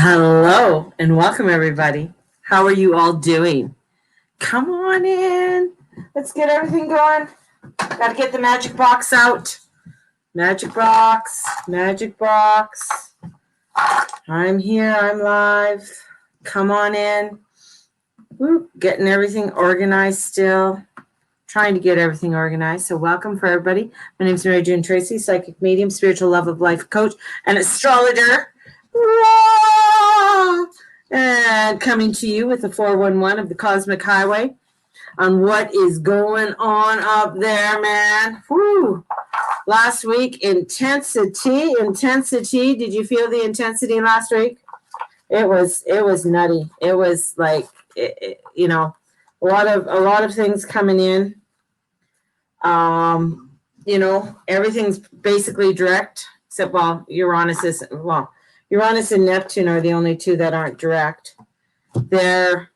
Hello and welcome, everybody. How are you all doing? Come on in. Let's get everything going. Got to get the magic box out. Magic box, magic box. I'm here. I'm live. Come on in. Woo, getting everything organized still. Trying to get everything organized. So welcome for everybody. My name is Mary June Tracy, psychic medium, spiritual love of life coach, and astrologer. And coming to you with the 411 of the Cosmic Highway on what is going on up there, man. Woo! Last week, intensity. Did you feel the intensity last week? It was nutty. It was like, a lot of things coming in. Everything's basically direct, except, Uranus and Neptune are the only two that aren't direct. They're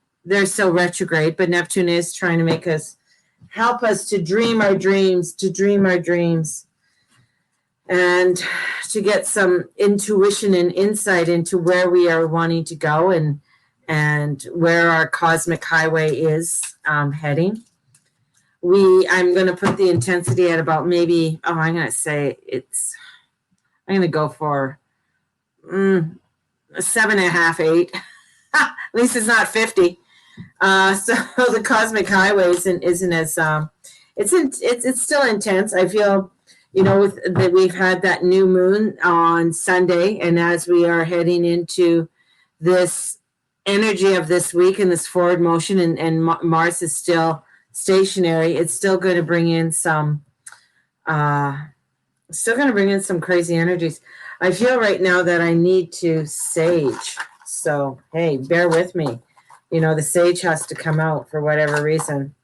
still retrograde, but Neptune is trying to help us to dream our dreams, and to get some intuition and insight into where we are wanting to go and where our cosmic highway is heading. I'm going to put the intensity at about maybe, I'm going to go for 7.5, 8. At least it's not 50. So the cosmic highway isn't as it's still intense. I feel, that we've had that new moon on Sunday, and as we are heading into this energy of this week and this forward motion, and Mars is still stationary, it's still going to bring in some crazy energies. I feel right now that I need to sage. So, hey, bear with me. The sage has to come out for whatever reason.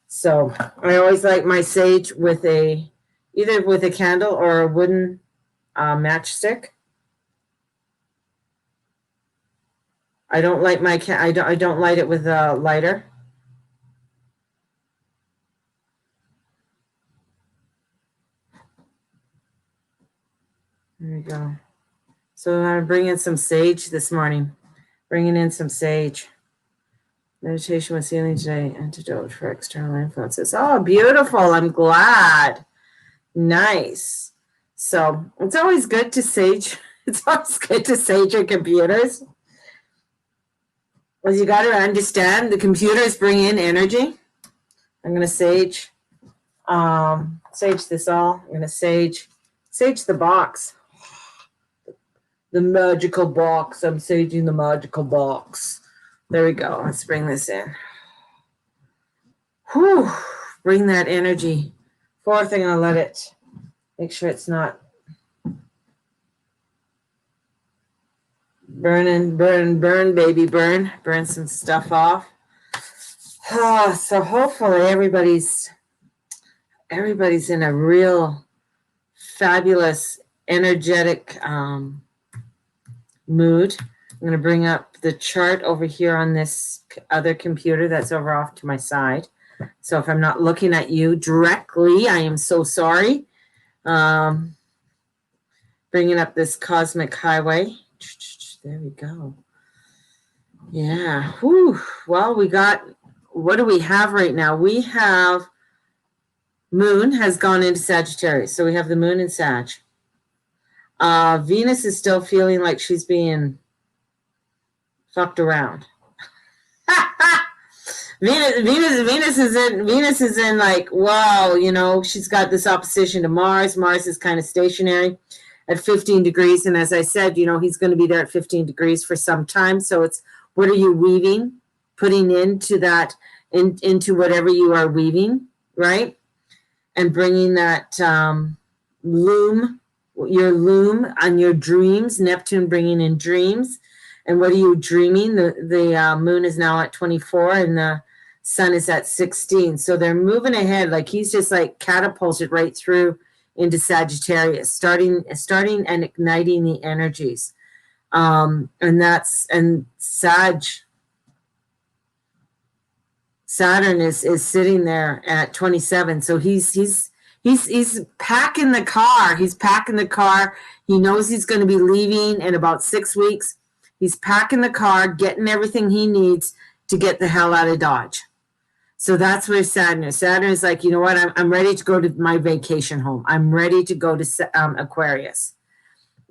So I always like my sage either with a candle or a wooden matchstick. I don't light I don't light it with a lighter. There we go. So I'm going to bring in some sage this morning. Bringing in some sage. Meditation with healing today. Antidote for external influences. Oh, beautiful. I'm glad. Nice. So it's always good to sage. It's always good to sage your computers. Well, you got to understand the computers bring in energy. I'm going to sage this all. I'm going to sage the box. The magical box. I'm saging the magical box. There we go. Let's bring this in. Whew. Bring that energy forth. I'm going to let it, make sure it's not burn, baby, burn some stuff off. So hopefully everybody's in a real fabulous, energetic mood. I'm going to bring up the chart over here on this other computer that's over off to my side. So if I'm not looking at you directly, I am so sorry. Bringing up this cosmic highway. There we go. Yeah. Whew. Well, what do we have right now? We have moon has gone into Sagittarius. So we have the moon in Sag. Venus is still feeling like she's being fucked around. Venus is in like, wow, she's got this opposition to Mars. Mars is kind of stationary at 15 degrees. And as I said, he's going to be there at 15 degrees for some time. So it's, what are you weaving, putting into that, into whatever you are weaving, right? And bringing that loom on your dreams. Neptune bringing in dreams. And what are you dreaming? The moon is now at 24 and the sun is at 16. So they're moving ahead. Like he's just like catapulted right through into Sagittarius, starting and igniting the energies. And Saturn is sitting there at 27. So he's He's packing the car. He's packing the car. He knows he's going to be leaving in about 6 weeks. He's packing the car, getting everything he needs to get the hell out of Dodge. So that's where Saturn is. Saturn is like, you know what? I'm ready to go to my vacation home. I'm ready to go to Aquarius.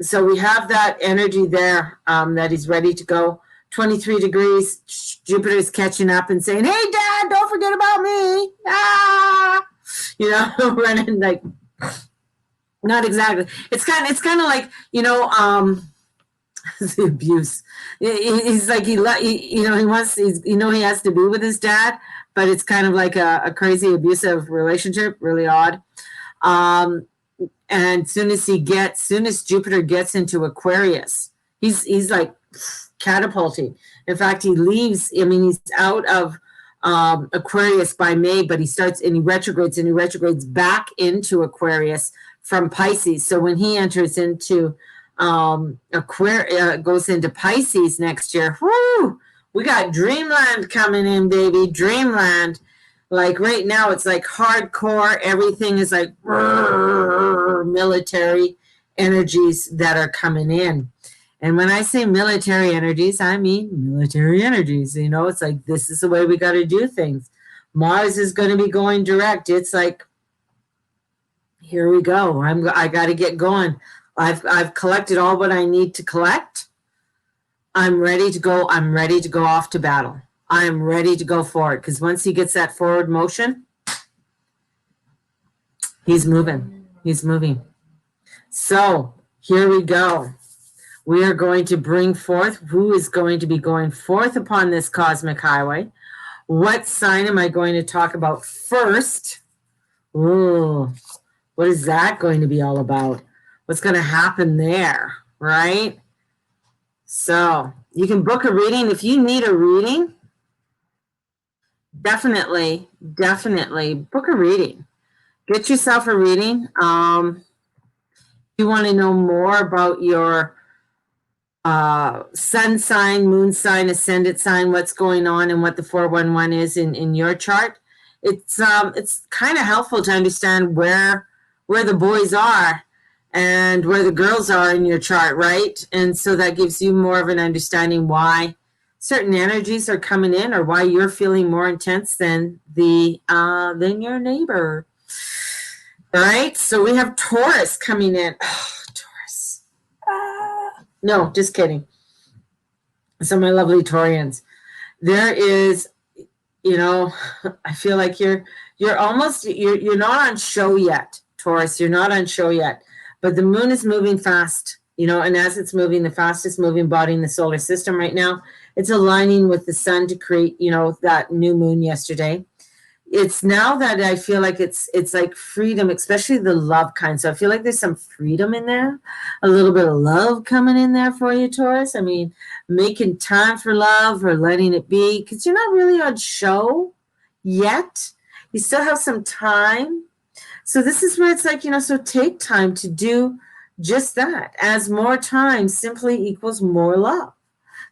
So we have that energy there, that he's ready to go. 23 degrees. Jupiter's catching up and saying, "Hey, Dad, don't forget about me." Ah, you know, running like, not exactly. It's kind of like, the abuse. He's like, he wants, he has to be with his dad, but it's kind of like a crazy abusive relationship, really odd. And soon as Jupiter gets into Aquarius, he's like catapulting. In fact, he leaves. I mean, he's out of Aquarius by May, but he retrogrades back into Aquarius from Pisces. So when he enters into goes into Pisces next year, whoo, we got Dreamland coming in, baby. Dreamland. Like right now, it's like hardcore. Everything is like military energies that are coming in. And when I say military energies, I mean military energies. It's like, this is the way we got to do things. Mars is going to be going direct. It's like, here we go. I got to get going. I've collected all what I need to collect. I'm ready to go. I'm ready to go off to battle. I am ready to go forward, because once he gets that forward motion, he's moving. He's moving. So here we go. We are going to bring forth who is going to be going forth upon this cosmic highway. What sign am I going to talk about first? Ooh, what is that going to be all about? What's going to happen there, right? So you can book a reading. If you need a reading, definitely book a reading. Get yourself a reading. If you want to know more about your sun sign, moon sign, ascendant sign, what's going on, and what the 411 is in your chart, it's kind of helpful to understand where the boys are and where the girls are in your chart, right? And so that gives you more of an understanding why certain energies are coming in, or why you're feeling more intense than your neighbor. All right, so we have Taurus coming in. Oh, Taurus. No, just kidding. So my lovely Taurians, there is, I feel like you're not on show yet, Taurus. You're not on show yet, but the moon is moving fast, and as it's moving, the fastest moving body in the solar system right now, it's aligning with the sun to create, that new moon yesterday. It's now that I feel like it's like freedom, especially the love kind. So I feel like there's some freedom in there, a little bit of love coming in there for you, Taurus. I mean, making time for love or letting it be, because you're not really on show yet. You still have some time. So this is where it's like, so take time to do just that. As more time simply equals more love.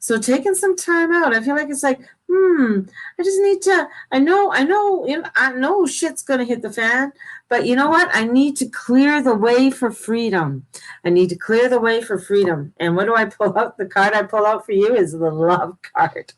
So taking some time out, I feel like it's like, I just need to, I know shit's going to hit the fan, but you know what? I need to clear the way for freedom. I need to clear the way for freedom. And what do I pull out? The card I pull out for you is the love card.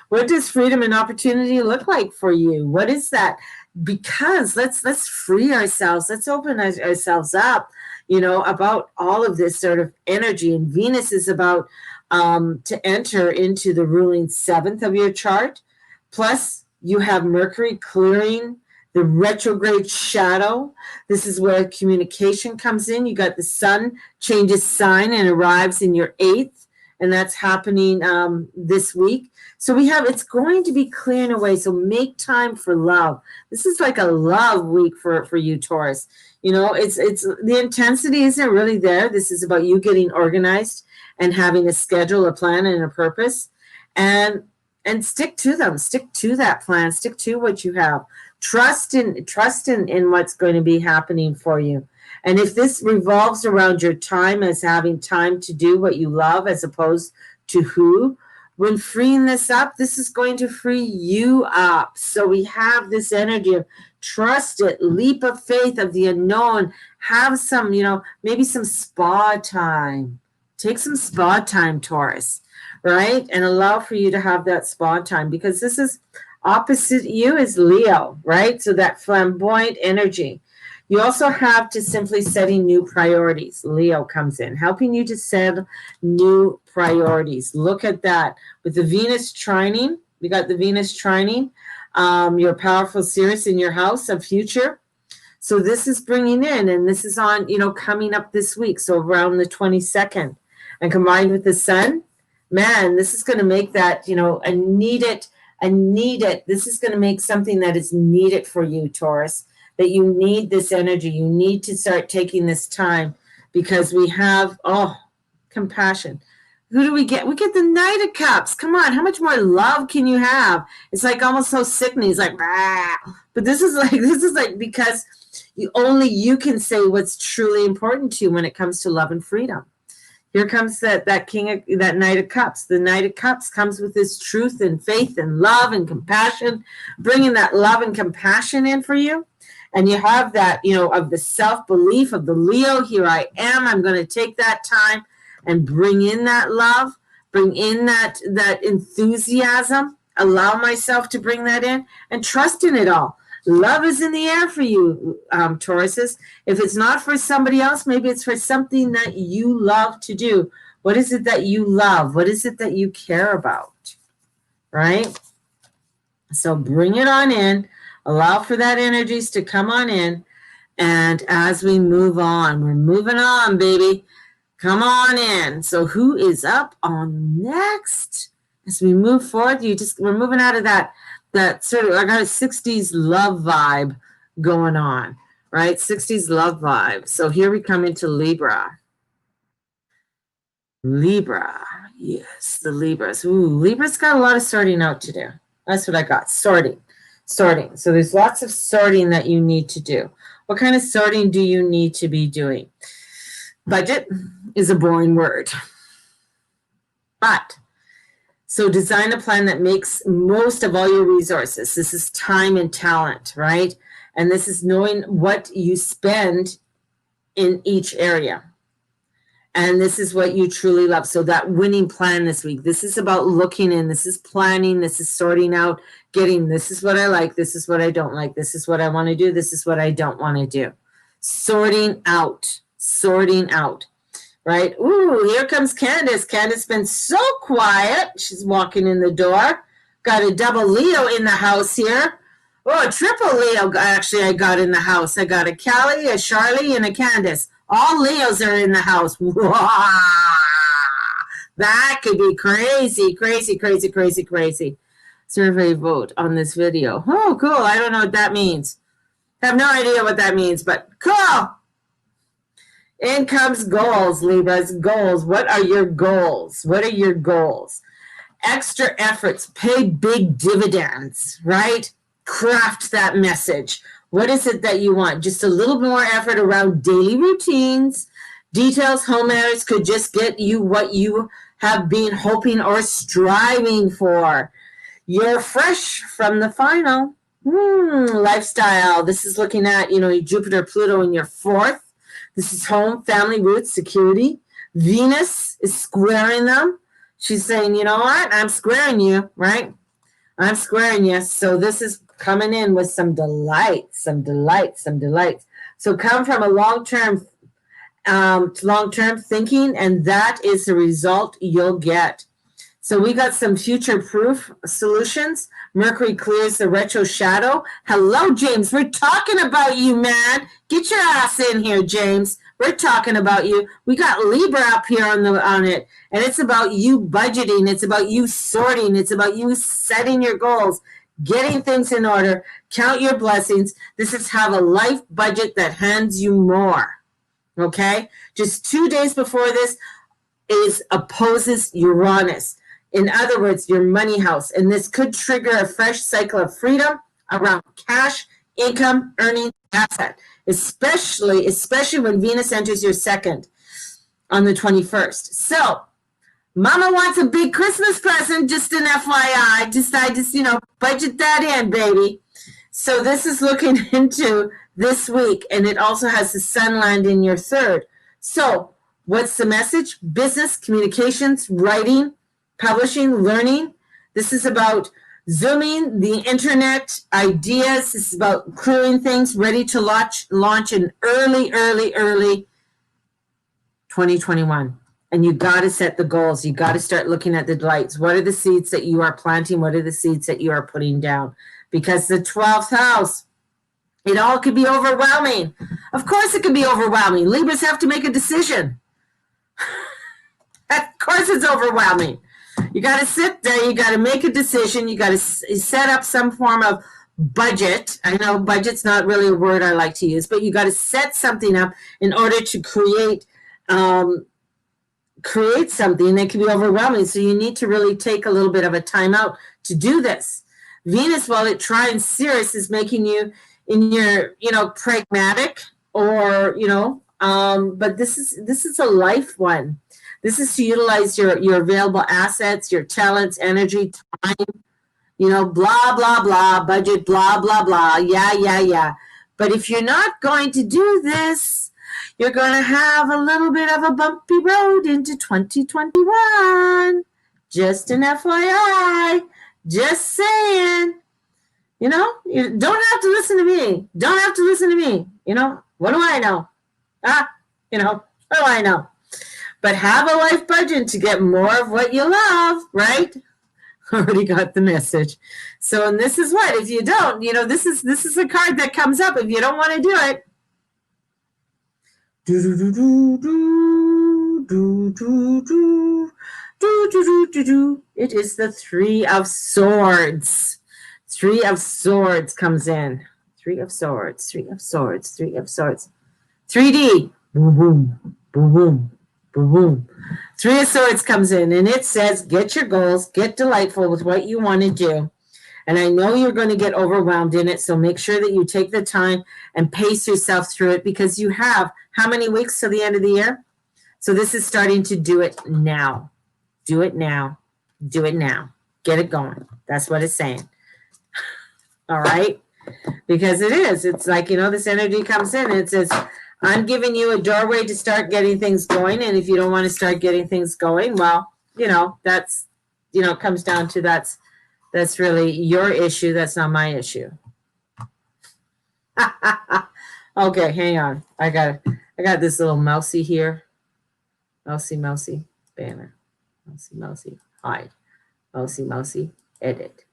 What does freedom and opportunity look like for you? What is that? Because let's free ourselves. Let's open ourselves up, about all of this sort of energy. And Venus is about to enter into the ruling 7th of your chart. Plus, you have Mercury clearing the retrograde shadow. This is where communication comes in. You got the sun changes sign and arrives in your 8th, and that's happening this week. So it's going to be clearing away. So make time for love. This is like a love week for you, Taurus. It's the intensity isn't really there. This is about you getting organized and having a schedule, a plan, and a purpose, and stick to them. Stick to that plan. Stick to what you have. Trust in what's going to be happening for you. And if this revolves around your time as having time to do what you love as opposed to who, When freeing this up, this is going to free you up. So we have this energy of trust it, leap of faith of the unknown. Have some, maybe some spa time. Take some spa time, Taurus, right? And allow for you to have that spa time, because this is opposite you is Leo, right? So that flamboyant energy. You also have to simply setting new priorities. Leo comes in, helping you to set new priorities. Look at that. With the Venus trining, we got the Venus trining, your powerful Sirius in your house of future. So this is bringing in, and this is on, coming up this week. So around the 22nd, and combined with the sun, man, this is going to make that, a needed. This is going to make something that is needed for you, Taurus, that you need this energy. You need to start taking this time, because we have, compassion. Who do we get? We get the Knight of Cups. Come on, how much more love can you have? It's like almost so sickening. It's like, bah. But this is like because you can say what's truly important to you when it comes to love and freedom. Here comes that Knight of Cups. The Knight of Cups comes with this truth and faith and love and compassion, bringing that love and compassion in for you. And you have that, of the self-belief of the Leo. Here I am. I'm going to take that time and bring in that love, bring in that enthusiasm, allow myself to bring that in, and trust in it all. Love is in the air for you, Tauruses. If it's not for somebody else, maybe it's for something that you love to do. What is it that you love? What is it that you care about? Right? So bring it on in. Allow for that energies to come on in. And as we move on, we're moving on, baby. Come on in. So who is up on next? As we move forward, we're moving out of that sort of, I got a 60s love vibe going on, right? 60s love vibe. So here we come into Libra. Libra. Yes, the Libras. Ooh, Libra's got a lot of sorting out to do. That's what I got. Sorting. So there's lots of sorting that you need to do. What kind of sorting do you need to be doing? Budget is a boring word. But so design a plan that makes most of all your resources. This is time and talent, right? And this is knowing what you spend in each area. And this is what you truly love. So that winning plan this week, this is about looking in, this is planning, this is sorting out, getting, this is what I like, this is what I don't like, this is what I want to do, this is what I don't want to do. Sorting out, right? Ooh, here comes Candace. Candace been so quiet. She's walking in the door. Got a double Leo in the house here. Oh, a triple Leo, actually, I got in the house. I got a Callie, a Charlie, and a Candace. All Leos are in the house. Wow. That could be crazy. Survey vote on this video. Oh, cool. I don't know what that means. I have no idea what that means, but cool. In comes goals, Libras. Goals. What are your goals? Extra efforts. Pay big dividends, right? Craft that message. What is it that you want? Just a little more effort around daily routines. Details, home matters could just get you what you have been hoping or striving for. You're fresh from the final. Lifestyle. This is looking at, Jupiter, Pluto in your fourth. This is home, family, roots, security. Venus is squaring them. She's saying, you know what? I'm squaring you, right? I'm squaring you. So this is coming in with some delights. So come from a long-term thinking, and that is the result you'll get. So we got some future-proof solutions. Mercury clears the retro shadow. Hello, James. We're talking about you, man. Get your ass in here, James. We're talking about you. We got Libra up here on it, and it's about you budgeting. It's about you sorting. It's about you setting your goals, getting things in order. Count your blessings. This is have a life budget that hands you more. Okay? Just 2 days before this opposes Uranus. In other words, your money house. And this could trigger a fresh cycle of freedom around cash, income, earning, asset. Especially when Venus enters your second on the 21st. So Mama wants a big Christmas present, just an FYI. I just, budget that in, baby. So this is looking into this week, and it also has the sun land in your third. So what's the message? Business, communications, writing, publishing, learning. This is about Zooming, the internet, ideas. This is about crewing things, ready to launch in early 2021. And you got to set the goals. You got to start looking at the lights. What are the seeds that you are planting? What are the seeds that you are putting down? Because the 12th house, it all could be overwhelming. Of course it could be overwhelming. Libras have to make a decision. Of course it's overwhelming. You got to sit there. You got to make a decision. You got to set up some form of budget. I know budget's not really a word I like to use, but you got to set something up in order to create something that can be overwhelming. So you need to really take a little bit of a time out to do this. Venus, while it trines Sirius, is making you in your, pragmatic or, but this is a life one. This is to utilize your available assets, your talents, energy, time, blah, blah, blah, budget, blah, blah, blah. Yeah. But if you're not going to do this, you're going to have a little bit of a bumpy road into 2021. Just an FYI. Just saying. You don't have to listen to me. Don't have to listen to me. What do I know? What do I know? But have a life budget to get more of what you love, right? Already got the message. So, and this is what, if you don't, this is a card that comes up if you don't want to do it. It is the Three of Swords. Three of Swords comes in. Three of Swords, Three of Swords, Three of Swords. 3D. Boom, boom, boom, boom, boom, boom. Three of Swords comes in, and it says, get your goals, get delightful with what you want to do. And I know you're going to get overwhelmed in it, so make sure that you take the time and pace yourself through it, because you have how many weeks till the end of the year? So this is starting to do it now. Do it now. Do it now. Get it going. That's what it's saying. All right? Because it is. It's like, this energy comes in and it says, I'm giving you a doorway to start getting things going. And if you don't want to start getting things going, well, that's, it comes down to that's really your issue. That's not my issue. Okay, hang on. I got this little mousey here. Mousey, banner. Mousey, hide. Mousey, edit.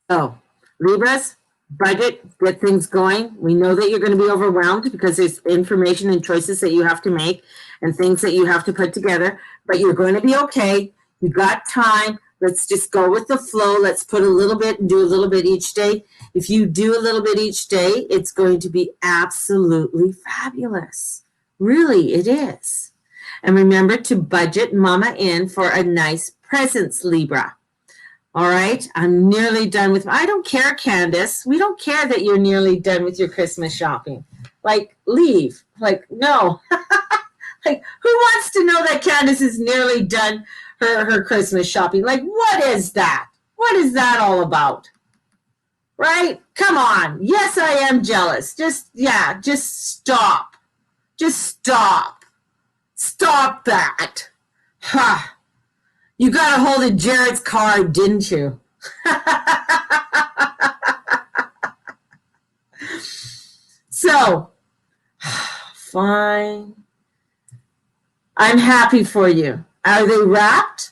So, Libras, budget, get things going. We know that you're going to be overwhelmed because there's information and choices that you have to make and things that you have to put together, but you're going to be okay. You got time. Let's just go with the flow. Let's put a little bit and do a little bit each day. If you do a little bit each day, it's going to be absolutely fabulous. Really, it is. And remember to budget Mama in for a nice presents, Libra. All right, I'm nearly done with, I don't care, Candace. We don't care that you're nearly done with your Christmas shopping. Like, leave. Like, no. Like, who wants to know that Candace is nearly done her Christmas shopping? Like, what is that? What is that all about? Right? Come on. Yes, I am jealous. Just stop. Just stop. Stop that. Ha. You got a hold of Jared's card, didn't you? So, fine. I'm happy for you. Are they wrapped?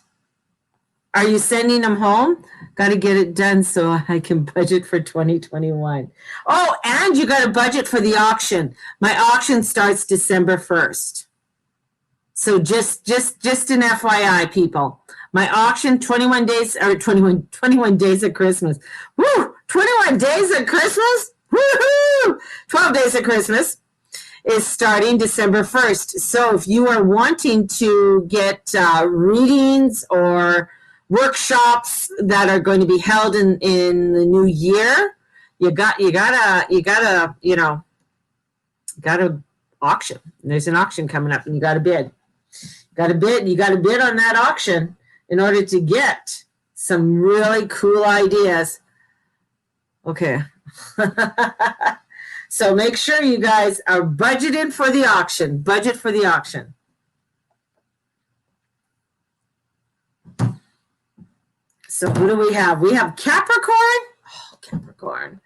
Are you sending them home? Got to get it done so I can budget for 2021. Oh, and you got to budget for the auction. My auction starts December 1st. So just an FYI, people. My auction, 21 days of Christmas. Woo! 21 days of Christmas? Woohoo! 12 days of Christmas is starting December 1st. So if you are wanting to get readings or workshops that are going to be held in the new year, you gotta auction. There's an auction coming up, and you got to bid. You got to bid on that auction in order to get some really cool ideas. Okay. So make sure you guys are budgeted for the auction. Budget for the auction. So who do we have? We have Capricorn. Oh, Capricorn.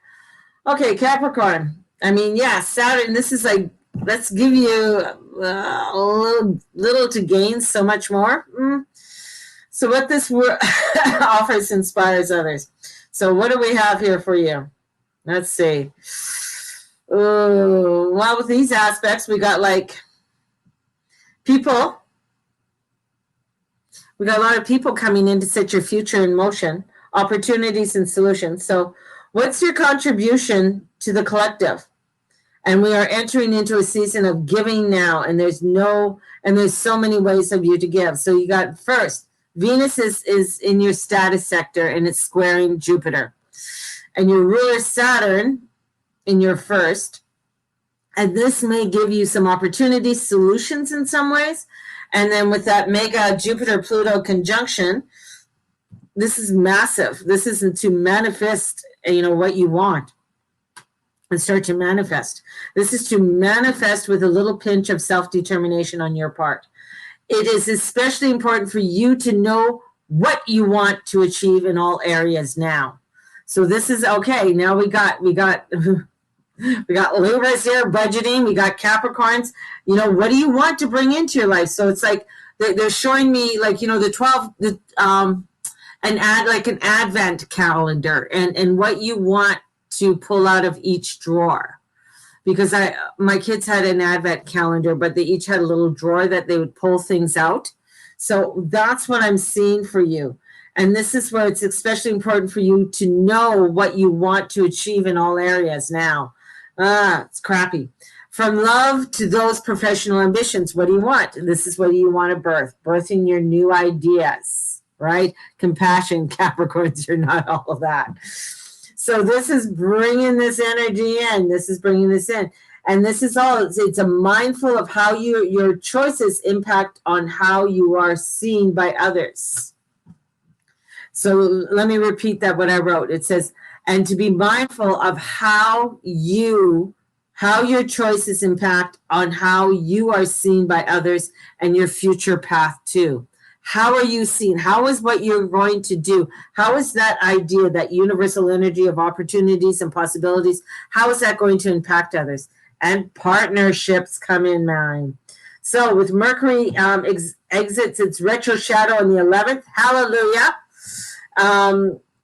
Okay, Capricorn. I mean, yeah, Saturn. This is like, let's give you a little to gain so much more. So what this offers inspires others. So what do we have here for you? Let's see. Well, with these aspects, we got like people. We got a lot of people coming in to set your future in motion, opportunities and solutions. So what's your contribution to the collective? And we are entering into a season of giving now, and there's so many ways of you to give. So you got first, Venus is in your status sector, and it's squaring Jupiter. And your ruler Saturn in your first. And this may give you some opportunities, solutions in some ways. And then with that mega Jupiter-Pluto conjunction, this is massive. This isn't to manifest, what you want and start to manifest. This is to manifest with a little pinch of self-determination on your part. It is especially important for you to know what you want to achieve in all areas now. So this is okay. Now we got we got Libras here, budgeting. We got Capricorns. What do you want to bring into your life? So it's like they're showing me, like, the 12, an advent calendar, and what you want to pull out of each drawer. Because my kids had an advent calendar, but they each had a little drawer that they would pull things out. So that's what I'm seeing for you. And this is where it's especially important for you to know what you want to achieve in all areas now. It's crappy. From love to those professional ambitions, what do you want? This is what you want to birthing your new ideas, right? Compassion, Capricorns, you're not all of that. So this is bringing this energy in. This is bringing this in. And this is all, it's a mindful of how your choices impact on how you are seen by others. So let me repeat that, what I wrote. It says, and to be mindful of how your choices impact on how you are seen by others and your future path too. How are you seen? How is what you're going to do? How is that idea, that universal energy of opportunities and possibilities, how is that going to impact others? And partnerships come in mind. So with Mercury exits its retro shadow on the 11th, hallelujah.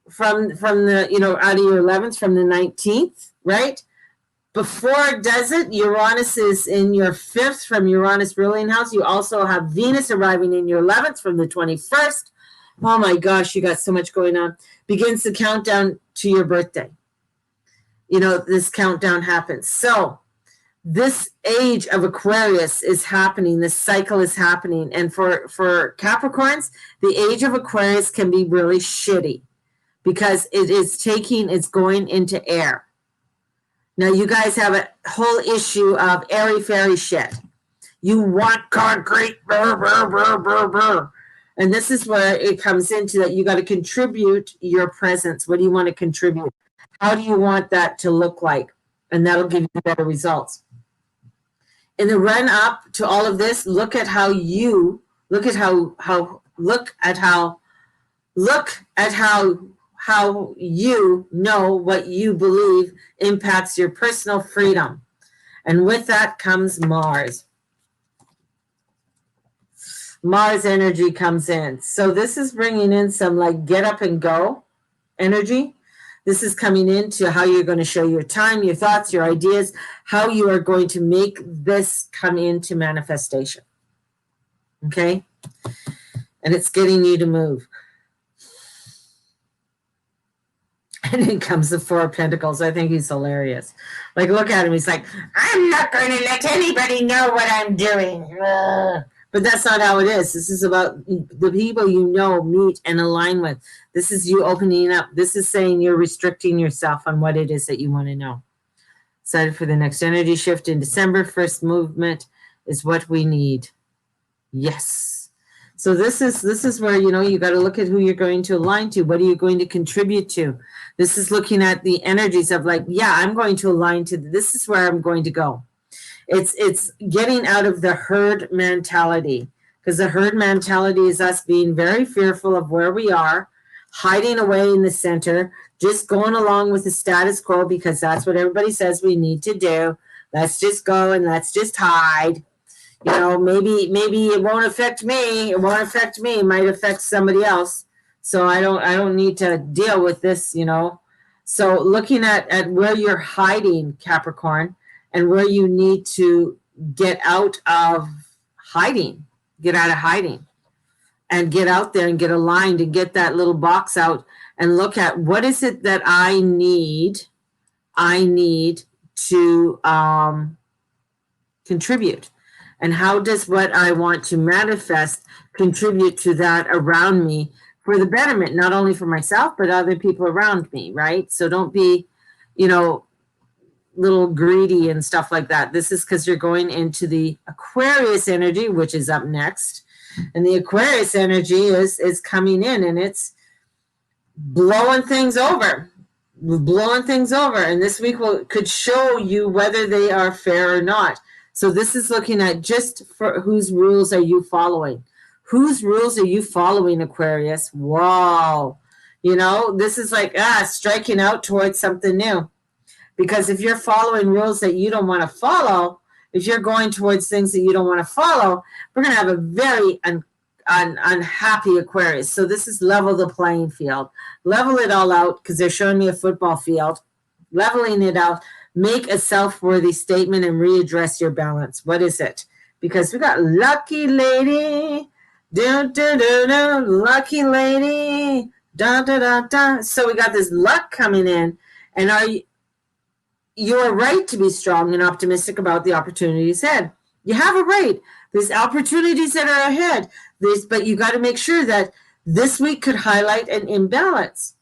From the, out of your 11th, from the 19th, right? Before it does it, Uranus is in your 5th from Uranus ruling house. You also have Venus arriving in your 11th from the 21st. Oh my gosh, you got so much going on. Begins the countdown to your birthday. This countdown happens. So this age of Aquarius is happening. This cycle is happening. And for Capricorns, the age of Aquarius can be really shitty because it's going into air. Now, you guys have a whole issue of airy-fairy shit. You want concrete, brr, brr, brr, brr, brr. And this is where it comes into that you got to contribute your presence. What do you want to contribute? How do you want that to look like? And that'll give you better results. In the run up to all of this, look at how you know what you believe impacts your personal freedom. And with that comes Mars. Mars energy comes in. So this is bringing in some like get up and go energy. This is coming into how you're going to show your time, your thoughts, your ideas, how you are going to make this come into manifestation. Okay? And it's getting you to move. And in comes the Four of Pentacles. I think he's hilarious. Like, look at him. He's like, I'm not going to let anybody know what I'm doing. Ugh. But that's not how it is. This is about the people you know, meet, and align with. This is you opening up. This is saying you're restricting yourself on what it is that you want to know. Excited for the next energy shift in December. First movement is what we need. Yes. So this is where, you know, you got to look at who you're going to align to. What are you going to contribute to? This is looking at the energies of like, yeah, I'm going to align to, this is where I'm going to go. It's getting out of the herd mentality, because the herd mentality is us being very fearful of where we are, hiding away in the center, just going along with the status quo because that's what everybody says we need to do. Let's just go and let's just hide. You know, maybe it won't affect me. It won't affect me. It might affect somebody else. So I don't need to deal with this, you know. So looking at where you're hiding, Capricorn, and where you need to get out of hiding, and get out there and get aligned and get that little box out and look at what is it that I need to contribute, and how does what I want to manifest contribute to that around me for the betterment, not only for myself but other people around me, right? So don't be, you know, little greedy and stuff like that. This is because you're going into the Aquarius energy, which is up next. And the Aquarius energy is coming in, and it's blowing things over. And this week could show you whether they are fair or not. So this is looking at just for whose rules are you following? Whose rules are you following, Aquarius? Wow. You know, this is like striking out towards something new. Because if you're following rules that you don't want to follow, if you're going towards things that you don't want to follow, we're going to have a very unhappy Aquarius. So this is level the playing field. Level it all out, because they're showing me a football field. Leveling it out. Make a self-worthy statement and readdress your balance. What is it? Because we got lucky lady. Do, do, do, do, lucky lady. Da, da, da, da. So we got this luck coming in. And you are right to be strong and optimistic about the opportunities ahead. You have a right. There's opportunities that are ahead. But you got to make sure that this week could highlight an imbalance.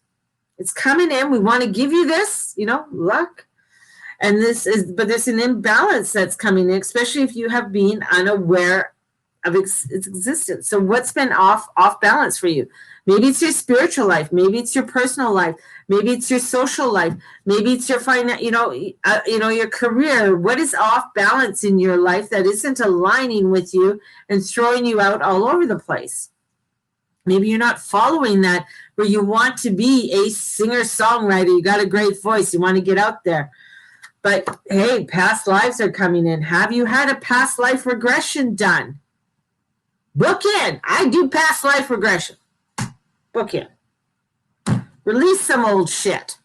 It's coming in. We want to give you this, you know, luck. And but there's an imbalance that's coming in, especially if you have been unaware of its existence. So what's been off balance for you? Maybe it's your spiritual life. Maybe it's your personal life. Maybe it's your social life. Maybe it's your your career. What is off balance in your life that isn't aligning with you and throwing you out all over the place? Maybe you're not following that where you want to be a singer-songwriter. You got a great voice. You want to get out there. But hey, past lives are coming in. Have you had a past life regression done? Book in. I do past life regression. Book in. Release some old shit.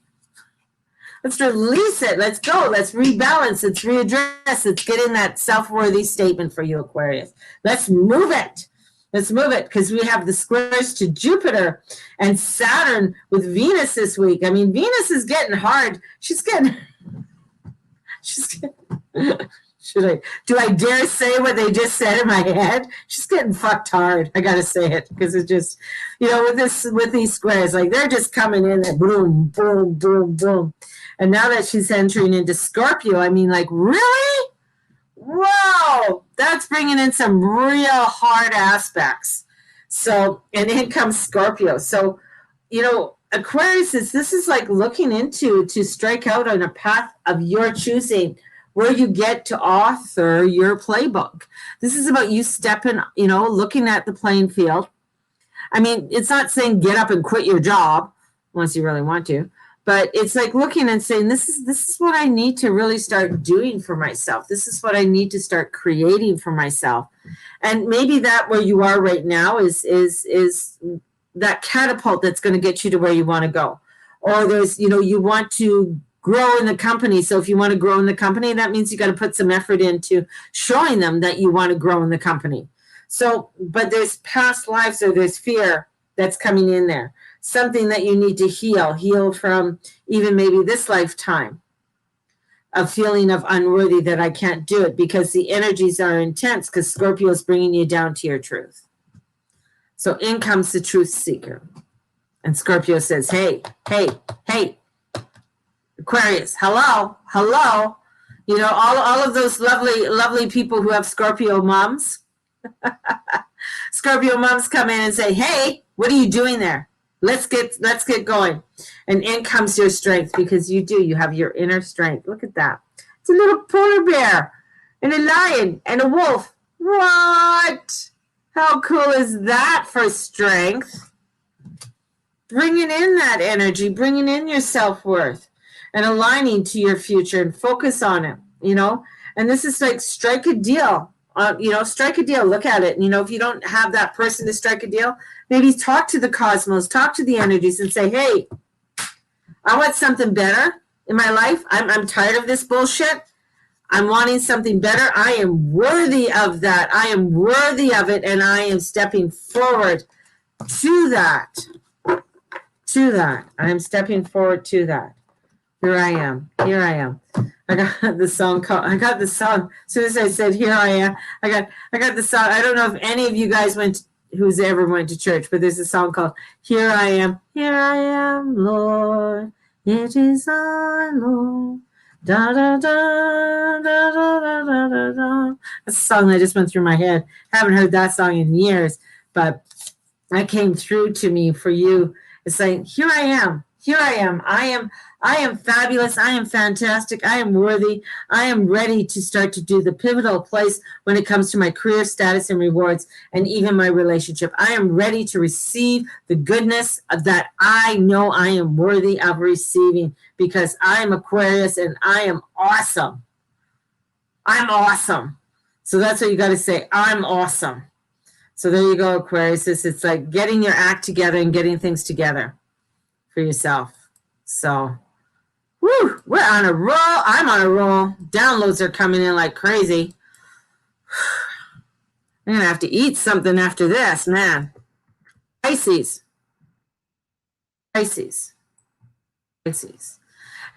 Let's release it. Let's go. Let's rebalance. Let's readdress. Let's get in that self-worthy statement for you, Aquarius. Let's move it. Let's move it, because we have the squares to Jupiter and Saturn with Venus this week. I mean, Venus is getting hard. Do I dare say what they just said in my head? She's getting fucked hard. I gotta say it, because it's just, you know, with these squares, like they're just coming in and boom, boom, boom, boom. And now that she's entering into Scorpio, I mean, like, really? Whoa, that's bringing in some real hard aspects. So, and in comes Scorpio. So, you know, Aquarius this is like looking into to strike out on a path of your choosing, where you get to author your playbook. This is about you stepping, you know, looking at the playing field. I mean, it's not saying get up and quit your job unless you really want to, but it's like looking and saying, this is what I need to really start doing for myself. This is what I need to start creating for myself. And maybe that where you are right now is that catapult that's going to get you to where you want to go. Or there's, you know, you want to grow in the company. So if you want to grow in the company, that means you got to put some effort into showing them that you want to grow in the company. So, but there's past lives, or there's fear that's coming in there. Something that you need to heal from, even maybe this lifetime, of feeling of unworthy, that I can't do it, because the energies are intense, because Scorpio is bringing you down to your truth. So in comes the truth seeker. And Scorpio says, hey, Aquarius, hello. You know, all of those lovely people who have Scorpio moms. Scorpio moms come in and say, hey, what are you doing there? Let's get going. And in comes your strength, because you have your inner strength. Look at that. It's a little polar bear and a lion and a wolf. What? How cool is that for strength? Bringing in that energy, bringing in your self-worth and aligning to your future and focus on it, you know? And this is like strike a deal. Strike a deal. Look at it. You know, if you don't have that person to strike a deal, maybe talk to the cosmos, talk to the energies and say, hey, I want something better in my life. I'm tired of this bullshit. I'm wanting something better. I am worthy of that. I am worthy of it. And I am stepping forward to that. To that. I am stepping forward to that. Here I am. Here I am. I got the song. As soon as I said, here I am, I got the song. I don't know if any of you guys who's ever went to church, but there's a song called Here I Am, Lord. It is I, Lord. Da da da da da da da da. That's a song that just went through my head. Haven't heard that song in years, but that came through to me for you. It's like, here I am. Here I am. I am fabulous. I am fantastic. I am worthy. I am ready to start to do the pivotal place when it comes to my career status and rewards and even my relationship. I am ready to receive the goodness that I know I am worthy of receiving, because I am Aquarius and I am awesome. I'm awesome. So that's what you got to say. I'm awesome. So there you go, Aquarius. It's like getting your act together and getting things together for yourself. So, woo, we're on a roll. I'm on a roll. Downloads are coming in like crazy. I'm going to have to eat something after this, man. Pisces. Has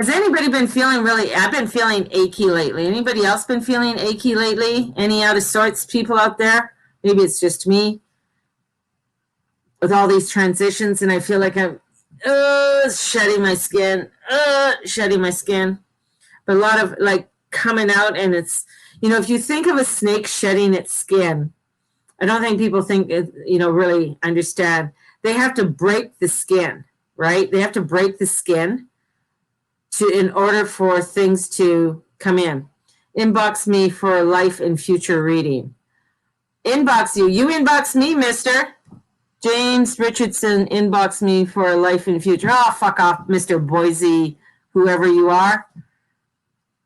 anybody been feeling I've been feeling achy lately. Anybody else been feeling achy lately? Any out of sorts people out there? Maybe it's just me with all these transitions, and I feel like I'm shedding my skin. But a lot of like coming out, and it's, you know, if you think of a snake shedding its skin, I don't think people think, really understand. They have to break the skin, right? They have to break the skin in order for things to come in. Inbox me for a life and future reading. Inbox you. You inbox me, mister. James Richardson, inbox me for a life and future. Oh, fuck off, Mr. Boise, whoever you are.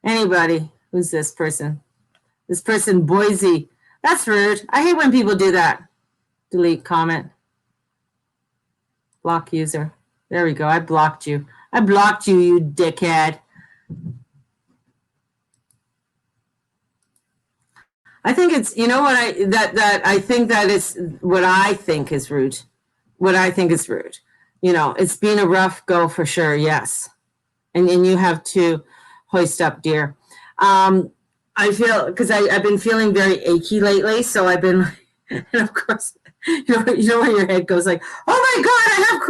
Anybody. Who's this person? This person, Boise. That's rude. I hate when people do that. Delete comment. Block user. There we go. I blocked you. I blocked you, you dickhead. I think it's, you know what, I think that is what I think is rude. What I think is rude. You know, it's been a rough go for sure, yes. And you have to hoist up, dear. I feel, because I've been feeling very achy lately, so I've been, and of course, you know where your head goes like, oh my God, I have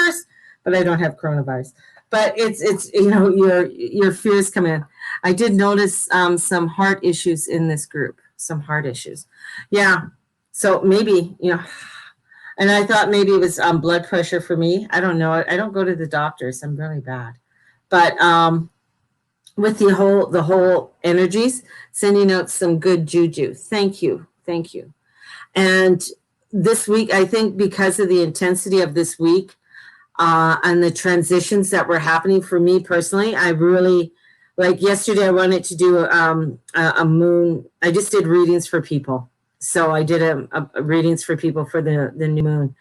coronavirus. But I don't have coronavirus. But it's you know, your fears come in. I did notice some heart issues in this group, some heart issues. Yeah, so maybe, you know, and I thought maybe it was blood pressure for me. I don't know. I don't go to the doctors. I'm really bad. But with the whole energies, sending out some good juju. Thank you. And this week, I think because of the intensity of this week and the transitions that were happening for me personally, I really, like yesterday, I wanted to do a moon. I just did readings for people. So I did a readings for people for the new moon.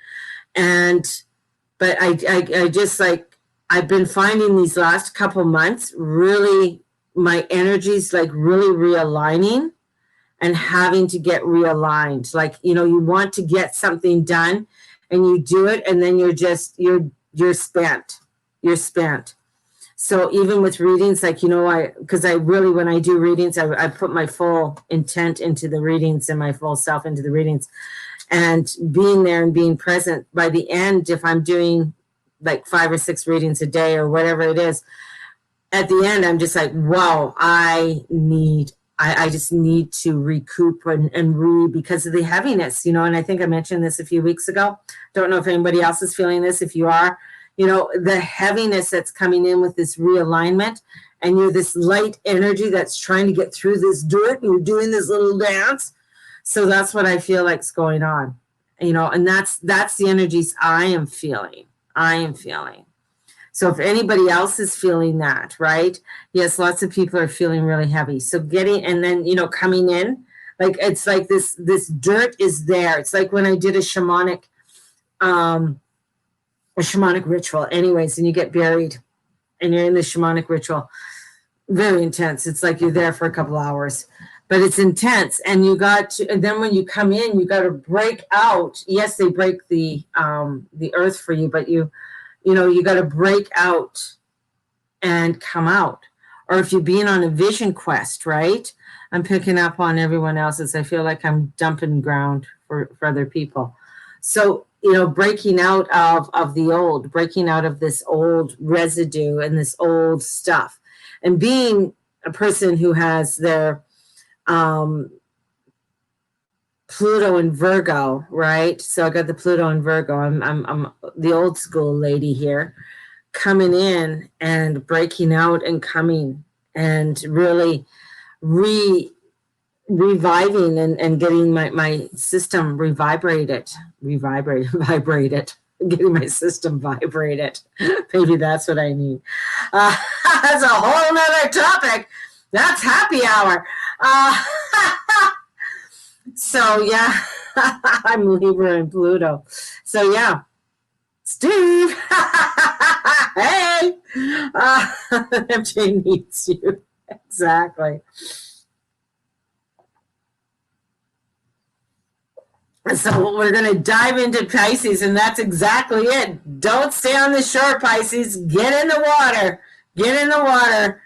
But I just like, I've been finding these last couple months, really, my energy's like really realigning and having to get realigned. Like, you know, you want to get something done and you do it, and then you're spent. You're spent. So even with readings, like, you know, because I really, when I do readings, I put my full intent into the readings and my full self into the readings, and being there and being present. By the end, if I'm doing like 5 or 6 readings a day or whatever it is, at the end, I'm just like, wow, I just need to recoup and because of the heaviness, and I think I mentioned this a few weeks ago. Don't know if anybody else is feeling this. If you are, the heaviness that's coming in with this realignment, and you're this light energy that's trying to get through this dirt, and you're doing this little dance. So that's what I feel like's going on, and that's the energies I am feeling. So if anybody else is feeling that, right? Yes, lots of people are feeling really heavy. So and then, coming in, like, it's like this dirt is there. It's like when I did a shamanic ritual anyways, and you get buried and you're in the shamanic ritual. Very intense. It's like you're there for a couple hours, but it's intense. And and then when you come in, you got to break out. Yes, they break the earth for you, but you got to break out and come out. Or if you're being on a vision quest, right? I'm picking up on everyone else's. I feel like I'm dumping ground for other people. So, breaking out of the old, breaking out of this old residue and this old stuff, and being a person who has their Pluto and Virgo, right? So I got the Pluto and Virgo. I'm the old school lady here, coming in and breaking out and coming and really reviving and getting my system vibrated, getting my system vibrated. Maybe that's what I need. That's a whole nother topic. That's happy hour. So yeah, I'm Libra and Pluto. So yeah, Steve. Hey, MJ needs you. Exactly. So we're going to dive into Pisces, and that's exactly it. Don't stay on the shore, Pisces. Get in the water. Get in the water.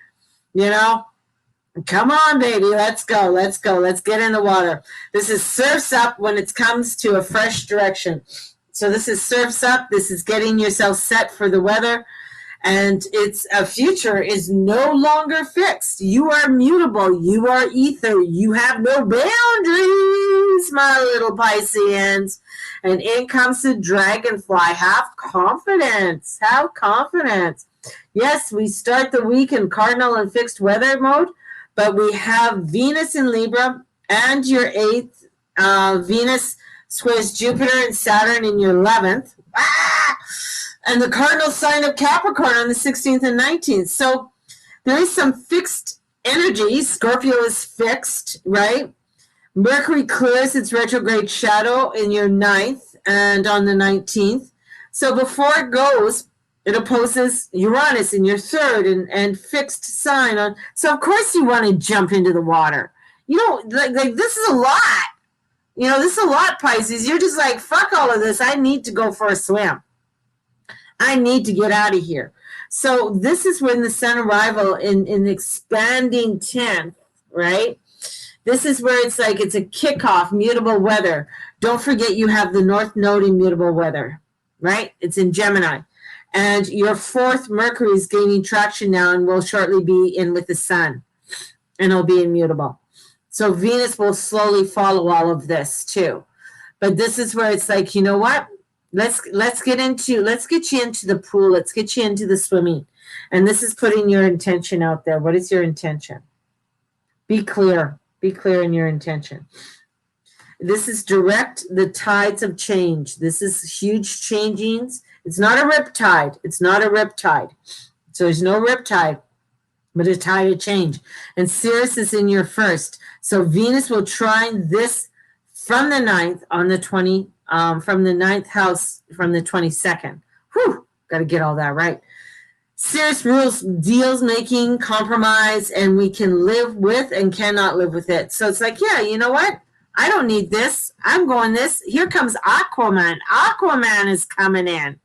Come on, baby. Let's go. Let's get in the water. This is surfs up when it comes to a fresh direction. So this is surfs up. This is getting yourself set for the weather. And its a future is no longer fixed. You are mutable. You are ether. You have no boundaries, my little Pisceans. And in comes the dragonfly. Have confidence. Have confidence. Yes, we start the week in cardinal and fixed weather mode, but we have Venus in Libra and your 8th. Venus squares Jupiter and Saturn in your 11th. And the cardinal sign of Capricorn on the 16th and 19th. So there is some fixed energy. Scorpio is fixed, right? Mercury clears its retrograde shadow in your 9th and on the 19th. So before it goes, it opposes Uranus in your 3rd and fixed sign on. So of course you want to jump into the water. Like this is a lot. This is a lot, Pisces. You're just like, fuck all of this. I need to go for a swim. I need to get out of here. So this is when the sun arrival in expanding 10th, right? This is where it's like it's a kickoff, mutable weather. Don't forget you have the North Node in mutable weather, right? It's in Gemini. And your 4th Mercury is gaining traction now and will shortly be in with the sun. And it'll be immutable. So Venus will slowly follow all of this too. But this is where it's like, you know what? Let's get you into the pool. Let's get you into the swimming. And this is putting your intention out there. What is your intention? Be clear. Be clear in your intention. This is direct the tides of change. This is huge changings. It's not a riptide. It's not a riptide. So there's no riptide, but a tide of change. And Sirius is in your 1st. So Venus will trine this from the 9th on the 20. From the 9th house, from the 22nd. Whew, got to get all that right. Serious rules, deals making, compromise, and we can live with and cannot live with it. So it's like, yeah, you know what? I don't need this. I'm going this. Here comes Aquaman. Aquaman is coming in.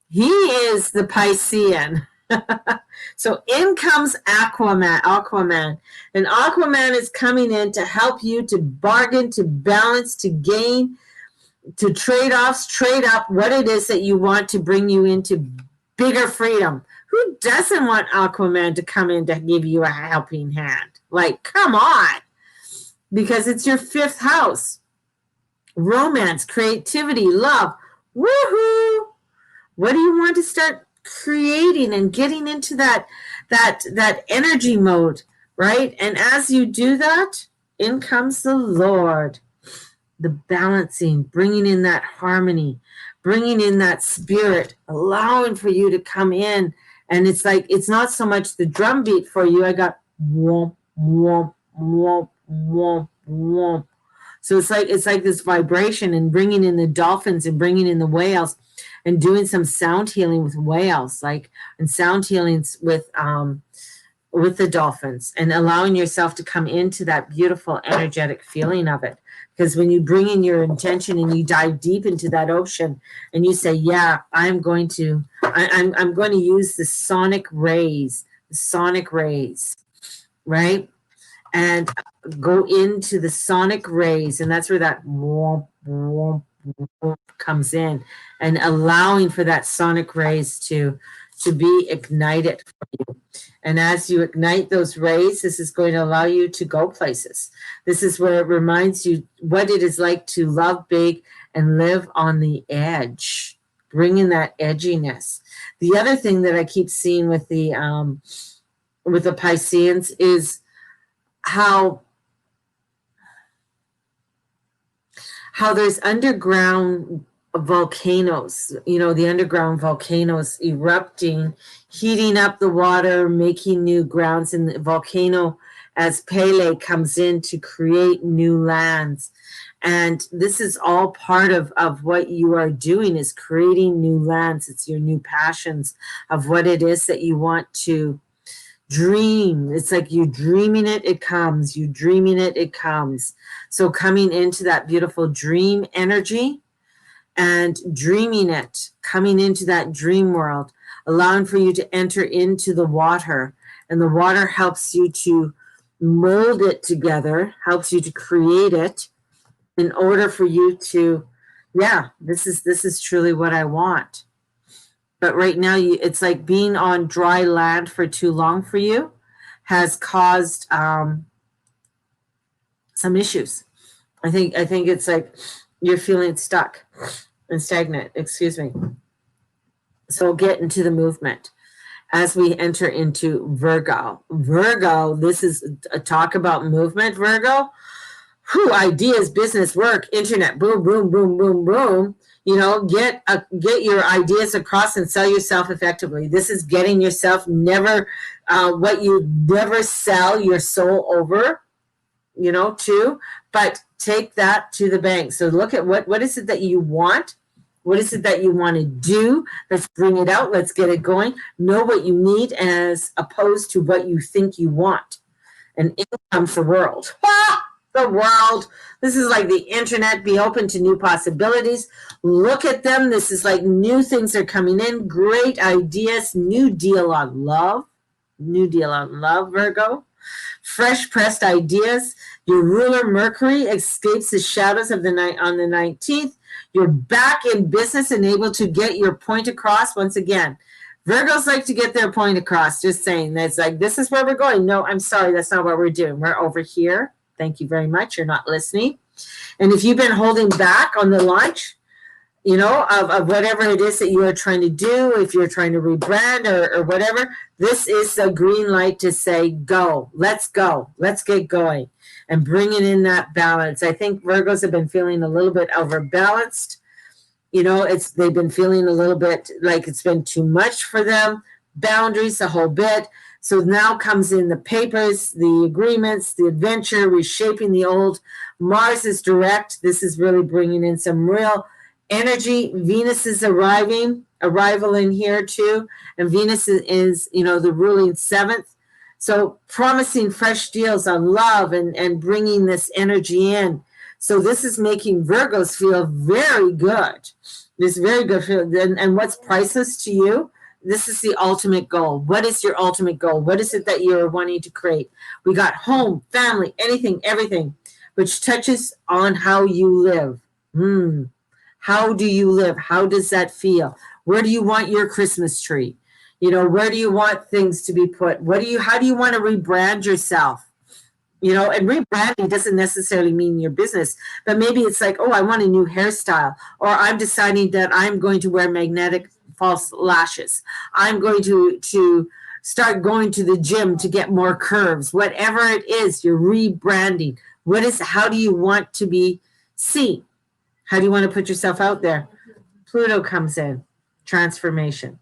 He is the Piscean. So in comes Aquaman. And Aquaman is coming in to help you to bargain, to balance, to gain, to trade up what it is that you want to bring you into bigger freedom. Who doesn't want Aquaman to come in to give you a helping hand? Like, come on. Because it's your fifth house. Romance, creativity, love. Woohoo! What do you want to start creating and getting into that energy mode, right? And as you do that, in comes the Lord. The balancing, bringing in that harmony, bringing in that spirit, allowing for you to come in. And it's like, it's not so much the drum beat for you. I got womp, womp, womp, womp, womp. So it's like this vibration, and bringing in the dolphins and bringing in the whales and doing some sound healing with whales, like, and sound healings with the dolphins, and allowing yourself to come into that beautiful energetic feeling of it. Because when you bring in your intention and you dive deep into that ocean and you say, yeah, I'm going to use the sonic rays, right? And go into the sonic rays, and that's where that womp, womp, womp comes in, and allowing for that sonic rays to be ignited for you. And as you ignite those rays, this is going to allow you to go places. This is where it reminds you what it is like to love big and live on the edge, bringing that edginess. The other thing that I keep seeing with the Pisceans is how there's underground volcanoes, the underground volcanoes erupting, heating up the water, making new grounds in the volcano as Pele comes in to create new lands. And this is all part of what you are doing, is creating new lands. It's your new passions of what it is that you want to dream. It's like you dreaming it, it comes. You dreaming it, it comes. So coming into that beautiful dream energy and dreaming it, coming into that dream world, allowing for you to enter into the water. And the water helps you to mold it together, helps you to create it in order for you to, yeah, this is truly what I want. But right now, it's like being on dry land for too long for you has caused some issues. I think it's like you're feeling stuck and stagnant. Excuse me. So get into the movement as we enter into Virgo. Virgo, this is a talk about movement. Virgo, ideas, business, work, internet, boom, boom, boom, boom, boom. Get your ideas across and sell yourself effectively. This is getting yourself what you never sell your soul over, to, but take that to the bank. So look at what is it that you want? What is it that you want to do? Let's bring it out. Let's get it going. Know what you need as opposed to what you think you want. And in comes the world. The world. This is like the internet. Be open to new possibilities. Look at them. This is like new things are coming in. Great ideas. New deal on love. New deal on love, Virgo. Fresh pressed ideas. Your ruler Mercury escapes the shadows of the night on the 19th. You're back in business and able to get your point across once again. Virgos like to get their point across. Just saying. That's like, this is where we're going. No, I'm sorry. That's not what we're doing. We're over here. Thank you very much. You're not listening. And if you've been holding back on the launch, of whatever it is that you are trying to do, if you're trying to rebrand or whatever, this is a green light to say, go, let's get going and bringing in that balance. I think Virgos have been feeling a little bit overbalanced. They've been feeling a little bit like it's been too much for them, boundaries, a whole bit. So now comes in the papers, the agreements, the adventure, reshaping the old. Mars is direct. This is really bringing in some real energy. Venus is arrival in here too. And Venus is the ruling seventh. So promising fresh deals on love and bringing this energy in. So this is making Virgos feel very good. This very good feel. And what's priceless to you? This is the ultimate goal. What is your ultimate goal? What is it that you're wanting to create? We got home, family, anything, everything, which touches on how you live. How do you live? How does that feel? Where do you want your Christmas tree? You know, where do you want things to be put? How do you want to rebrand yourself? You know, and rebranding doesn't necessarily mean your business, but maybe it's like, oh, I want a new hairstyle, or I'm deciding that I'm going to wear magnetic false lashes. I'm going to start going to the gym to get more curves. Whatever it is, you're rebranding. How do you want to be seen? How do you want to put yourself out there? Pluto comes in, transformation.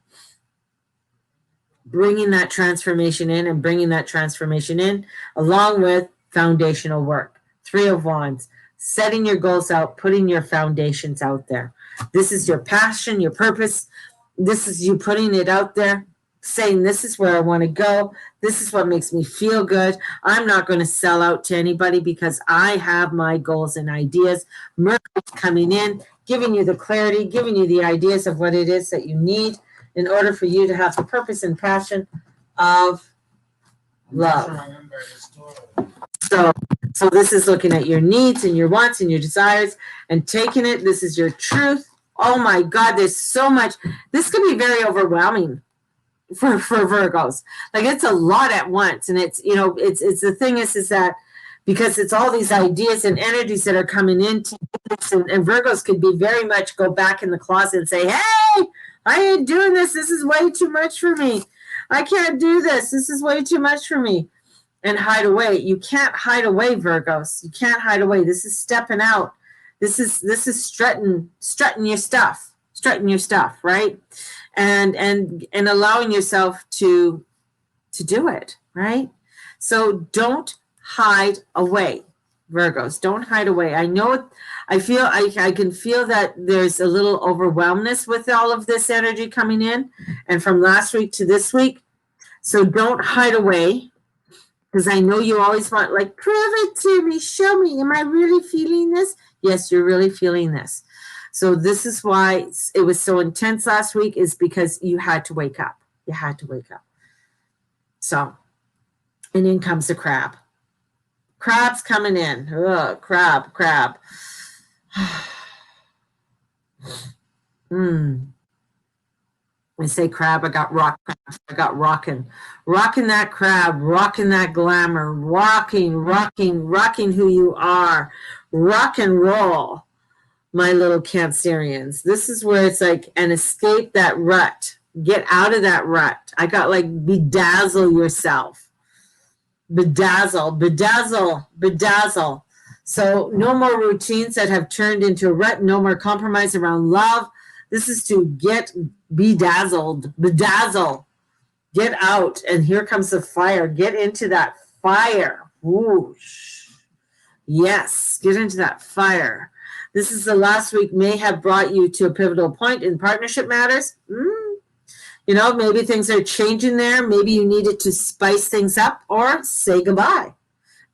Bringing that transformation in and bringing that transformation in along with foundational work. 3 of Wands, setting your goals out, putting your foundations out there. This is your passion, your purpose. This is you putting it out there, saying, this is where I want to go. This is what makes me feel good. I'm not going to sell out to anybody because I have my goals and ideas. Mercury's coming in, giving you the clarity, giving you the ideas of what it is that you need in order for you to have the purpose and passion of love. So this is looking at your needs and your wants and your desires and taking it. This is your truth. Oh my God, there's so much. This can be very overwhelming for Virgos. Like, it's a lot at once. And it's, you know, it's the thing is that because it's all these ideas and energies that are coming into this, and Virgos could be very much go back in the closet and say, hey, I ain't doing this. This is way too much for me. I can't do this. This is way too much for me. And hide away. You can't hide away, Virgos. You can't hide away. This is stepping out. This is strutting your stuff. Strutting your stuff, right? And allowing yourself to do it, right? So don't hide away, Virgos. Don't hide away. I know I can feel that there's a little overwhelmness with all of this energy coming in, and from last week to this week. So don't hide away, because I know you always want, like, prove it to me, show me. Am I really feeling this? Yes, you're really feeling this. So this is why it was so intense last week, is because you had to wake up. You had to wake up. So, and in comes the crab. Crab's coming in. Ugh, crab. I say crab, I got rock crab. I got rocking that crab, rocking that glamour, rocking who you are. Rock and roll, my little Cancerians. This is where it's like, and escape that rut. Get out of that rut. I got like bedazzle yourself. Bedazzle. So no more routines that have turned into a rut. No more compromise around love. This is to get bedazzled. Bedazzle. Get out. And here comes the fire. Get into that fire. Whoosh. Yes, get into that fire. This is the last week may have brought you to a pivotal point in partnership matters. You know, maybe things are changing there. Maybe you needed to spice things up or say goodbye.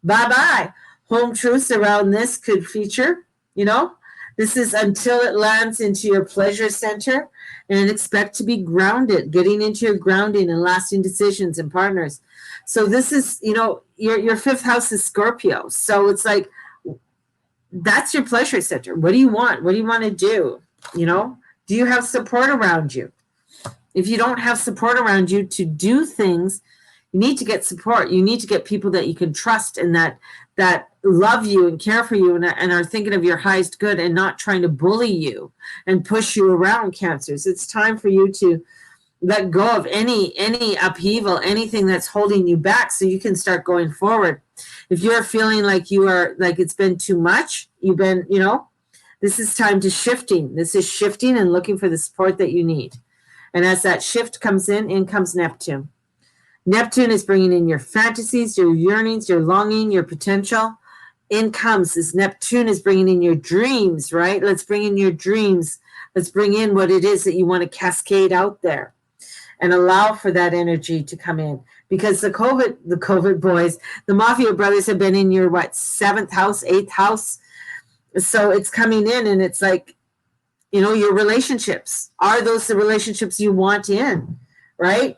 Bye-bye. Home truths around this could feature, you know. This is until it lands into your pleasure center, and expect to be grounded, getting into your grounding and lasting decisions and partners. So this is, you know, your 5th house is Scorpio. So it's like, that's your pleasure center. What do you want? What do you want to do? You know, do you have support around you? If you don't have support around you to do things, you need to get support. You need to get people that you can trust and that love you and care for you and are thinking of your highest good and not trying to bully you and push you around, Cancers. It's time for you to let go of any upheaval, anything that's holding you back, so you can start going forward. If you're feeling like you are, like it's been too much, you've been, you know, this is time to shifting. This is shifting and looking for the support that you need. And as that shift comes in comes Neptune. Neptune is bringing in your fantasies, your yearnings, your longing, your potential. In comes this Neptune is bringing in your dreams, right? Let's bring in your dreams. Let's bring in what it is that you want to cascade out there and allow for that energy to come in. Because the COVID boys, the Mafia brothers have been in your, 7th house, 8th house. So it's coming in and it's like, you know, your relationships. Are those the relationships you want in, right?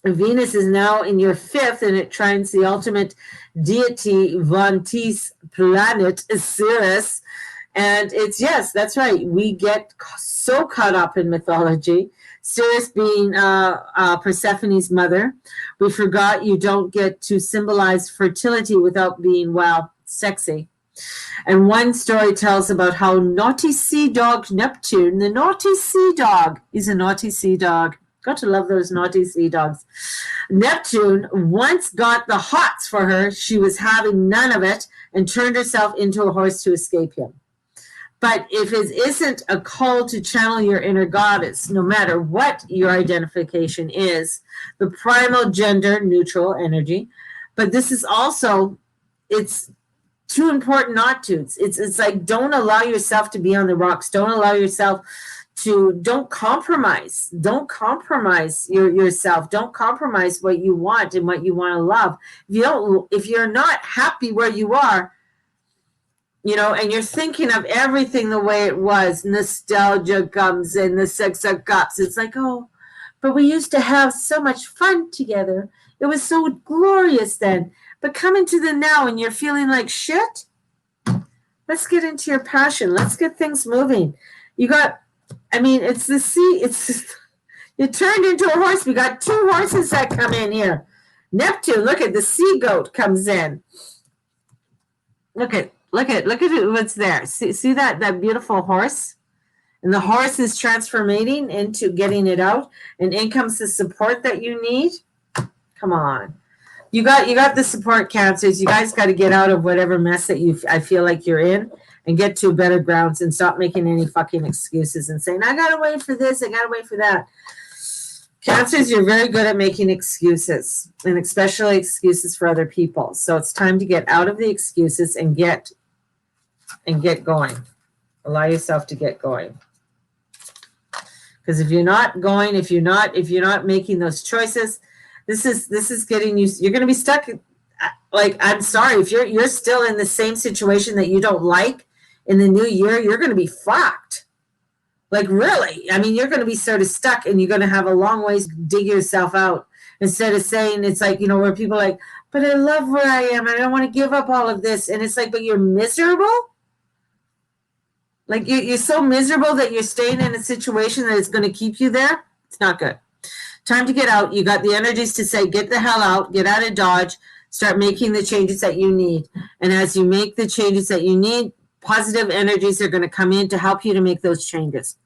Venus is now in your 5th, and it trines the ultimate deity, Von Teese planet, Sirius. And it's, yes, that's right. We get so caught up in mythology. Ceres being Persephone's mother. We forgot you don't get to symbolize fertility without being, well, sexy. And one story tells about how naughty sea dog Neptune, the naughty sea dog, he's a naughty sea dog. Got to love those naughty sea dogs. Neptune once got the hots for her. She was having none of it and turned herself into a horse to escape him. But if it isn't a call to channel your inner goddess, no matter what your identification is, the primal gender neutral energy, but this is also, it's too important not to. It's like, don't allow yourself to be on the rocks. Don't allow yourself to, don't compromise. Don't compromise yourself. Don't compromise what you want and what you want to love. If you're not happy where you are, and you're thinking of everything the way it was, nostalgia comes in, the Six of Cups. It's like, oh, but we used to have so much fun together. It was so glorious then. But come into the now and you're feeling like shit, let's get into your passion. Let's get things moving. It's the sea. You turned into a horse. We got 2 horses that come in here. Neptune, look at the sea goat comes in. Look at what's there. See that beautiful horse? And the horse is transforming into getting it out. And in comes the support that you need. Come on. You got the support, Cancers. You guys got to get out of whatever mess that I feel like you're in and get to better grounds and stop making any fucking excuses and saying, I got to wait for this, I got to wait for that. Cancers, you're very good at making excuses, and especially excuses for other people. So it's time to get out of the excuses and get going. Allow yourself to get going. Because if you're not going, if you're not making those choices, this is getting you. You're going to be stuck. Like, I'm sorry, if you're still in the same situation that you don't like in the new year, you're going to be fucked. Like, really, you're going to be sort of stuck, and you're going to have a long ways to dig yourself out. Instead of saying, it's like, where people are like, but I love where I am. I don't want to give up all of this. And it's like, but you're miserable. Like, you're so miserable that you're staying in a situation that is going to keep you there. It's not good. Time to get out. You got the energies to say, get the hell out, get out of Dodge, start making the changes that you need. And as you make the changes that you need, positive energies are going to come in to help you to make those changes.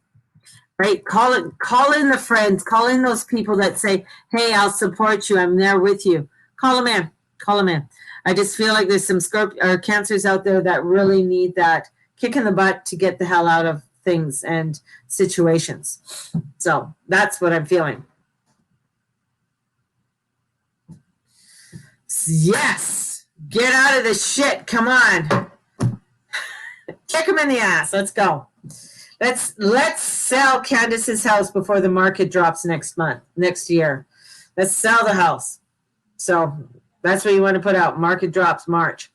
Right? Call in the friends, call in those people that say, hey, I'll support you. I'm there with you. Call them in. I just feel like there's some Cancers out there that really need that kick in the butt to get the hell out of things and situations. So that's what I'm feeling. Yes. Get out of the shit. Come on. Kick him in the ass. Let's go. Let's sell Candace's house before the market drops next year. Let's sell the house. So that's what you want to put out. Market drops March.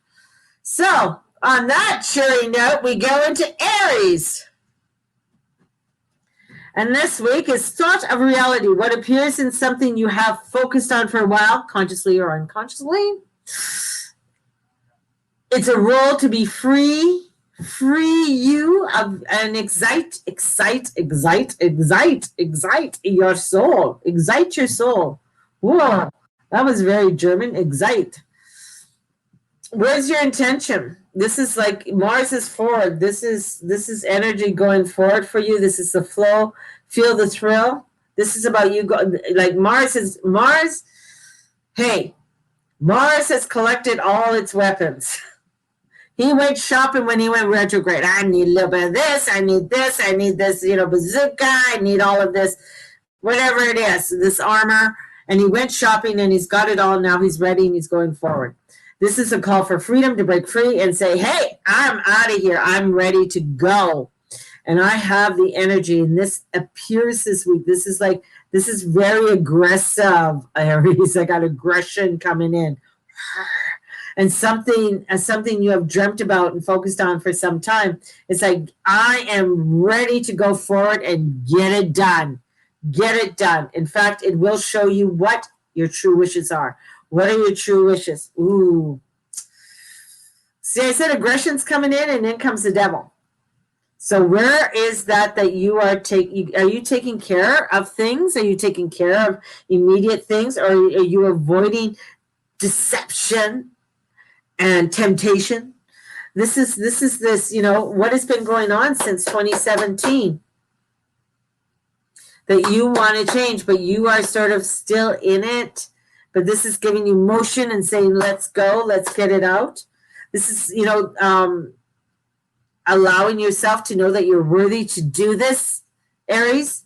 So on that cheery note, we go into Aries. And this week is thought of reality, what appears in something you have focused on for a while, consciously or unconsciously. It's a role to be free you of and excite your soul. Excite your soul. Whoa, that was very German. Excite. Where's your intention? This is like Mars is forward. This is energy going forward for you. This is the flow. Feel the thrill. This is about you like Mars. Hey, Mars has collected all its weapons. He went shopping when he went retrograde. I need a little bit of this. I need this, bazooka. I need all of this, whatever it is, this armor. And he went shopping and he's got it all. Now he's ready and he's going forward. This is a call for freedom, to break free and say, hey, I'm out of here. I'm ready to go. And I have the energy. And this appears this week. This is very aggressive, Aries. I got aggression coming in. And something you have dreamt about and focused on for some time. It's like, I am ready to go forward and get it done. Get it done. In fact, it will show you what your true wishes are. What are your true wishes? Ooh. See, I said aggression's coming in, and then comes the devil. So where is that you are you taking care of things? Are you taking care of immediate things? Or are you avoiding deception and temptation? This is what has been going on since 2017 that you want to change, but you are sort of still in it. But this is giving you motion and saying, let's go, let's get it out. This is, allowing yourself to know that you're worthy to do this, Aries.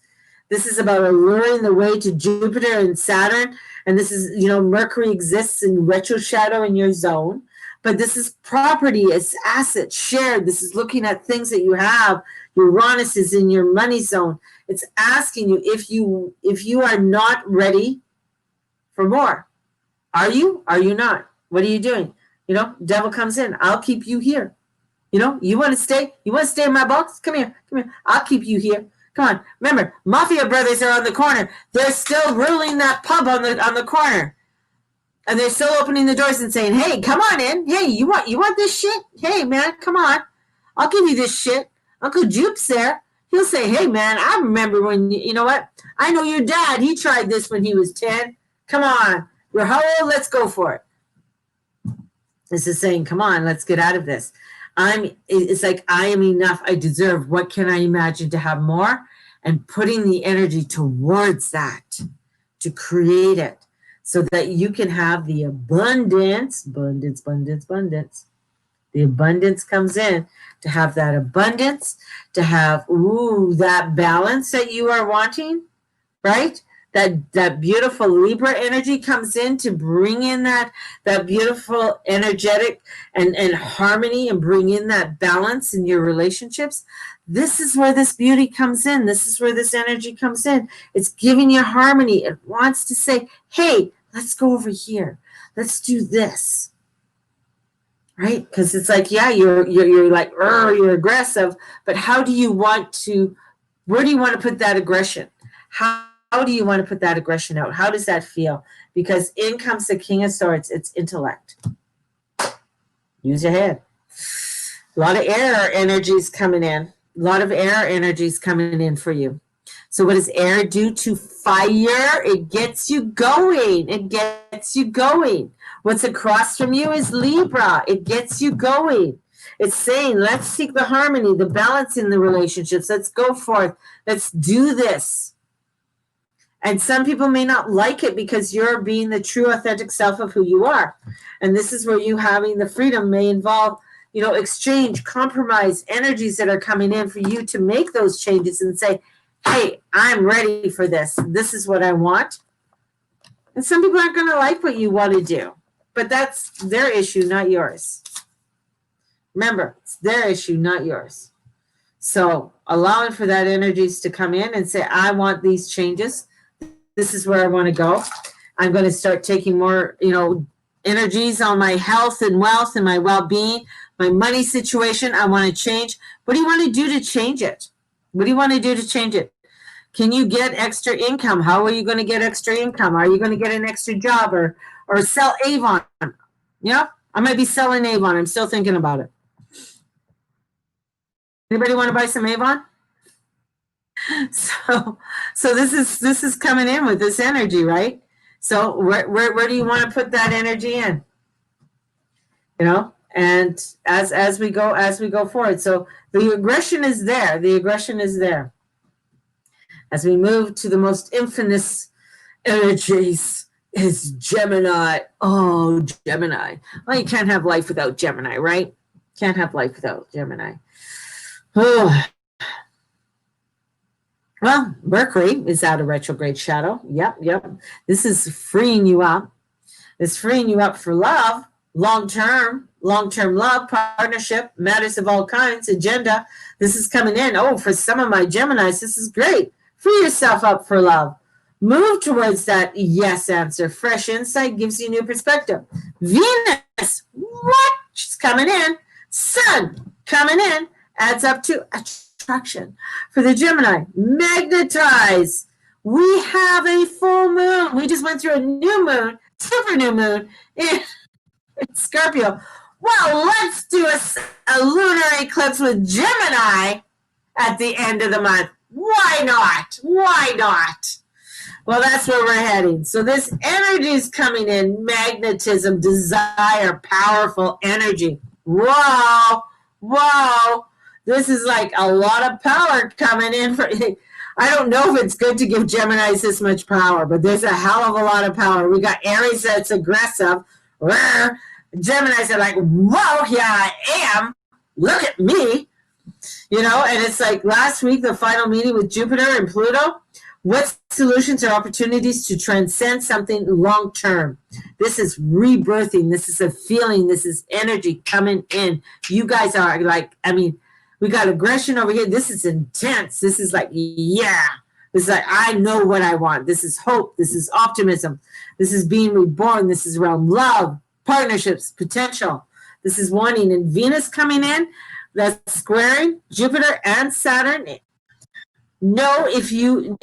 This is about alluring the way to Jupiter and Saturn. And this is, Mercury exists in retro shadow in your zone. But this is property, it's assets shared. This is looking at things that you have. Uranus is in your money zone. It's asking you if you are not ready for more. Are you? Are you not? What are you doing? Devil comes in. I'll keep you here. You want to stay? You want to stay in my box? Come here. Come here. I'll keep you here. Come on. Remember, Mafia brothers are on the corner. They're still ruling that pub on the corner. And they're still opening the doors and saying, hey, come on in. Hey, you want this shit? Hey, man, come on. I'll give you this shit. Uncle Jupe's there. He'll say, hey, man, I remember when, you know what? I know your dad. He tried this when he was 10. Come on. You're how old? Let's go for it. This is saying, come on, let's get out of this. It's like, I am enough. I deserve. What can I imagine to have more? And putting the energy towards that to create it so that you can have the abundance. The abundance comes in to have that abundance, to have, that balance that you are wanting, right? That beautiful Libra energy comes in to bring in that beautiful energetic and harmony and bring in that balance in your relationships. This is where this beauty comes in. This is where this energy comes in. It's giving you harmony. It wants to say, hey, let's go over here. Let's do this. Right? Because it's like, yeah, you're like, you're aggressive, but where do you want to put that aggression? How do you want to put that aggression out? How does that feel? Because in comes the King of Swords. It's intellect. Use your head. A lot of air energies coming in. A lot of air energies coming in for you. So what does air do to fire? It gets you going. It gets you going. What's across from you is Libra. It gets you going. It's saying, let's seek the harmony, the balance in the relationships. Let's go forth. Let's do this. And some people may not like it because you're being the true, authentic self of who you are. And this is where you having the freedom may involve, exchange, compromise, energies that are coming in for you to make those changes and say, hey, I'm ready for this. This is what I want. And some people aren't going to like what you want to do. But that's their issue, not yours. Remember, it's their issue, not yours. So allowing for that energies to come in and say, I want these changes. This is where I want to go. I'm going to start taking more, energies on my health and wealth and my well-being, my money situation. I want to change. What do you want to do to change it? What do you want to do to change it? Can you get extra income? How are you going to get extra income? Are you going to get an extra job or sell Avon? I might be selling Avon. I'm still thinking about it. Anybody want to buy some Avon? So this is coming in with this energy, right? So where do you want to put that energy in? And as we go forward. So the aggression is there. The aggression is there. As we move to the most infamous energies is Gemini. Oh, Gemini. Well, you can't have life without Gemini, right? Can't have life without Gemini. Oh. Well, Mercury is out of retrograde shadow. Yep. This is freeing you up. It's freeing you up for love, long-term love, partnership, matters of all kinds, agenda. This is coming in. Oh, for some of my Geminis, this is great. Free yourself up for love. Move towards that yes answer. Fresh insight gives you new perspective. Venus, what? She's coming in. Sun coming in. Adds up to attraction. For the Gemini, magnetize. We have a full moon. We just went through a new moon, super new moon in Scorpio. Well, let's do a lunar eclipse with Gemini at the end of the month. Why not? Why not? Well, that's where we're heading. So this energy is coming in, magnetism, desire, powerful energy. Whoa, whoa. This is like a lot of power coming in. I don't know if it's good to give Geminis this much power, but there's a hell of a lot of power. We got Aries that's aggressive. Geminis are like, whoa, here I am. Look at me. You know, and it's like last week, the final meeting with Jupiter and Pluto. What solutions or opportunities to transcend something long term? This is rebirthing. This is a feeling. This is energy coming in. You guys are like, I mean, we got aggression over here. This is intense. This is like, yeah. This is like, I know what I want. This is hope. This is optimism. This is being reborn. This is around love, partnerships, potential. This is wanting. And Venus coming in, that's squaring Jupiter and Saturn. If you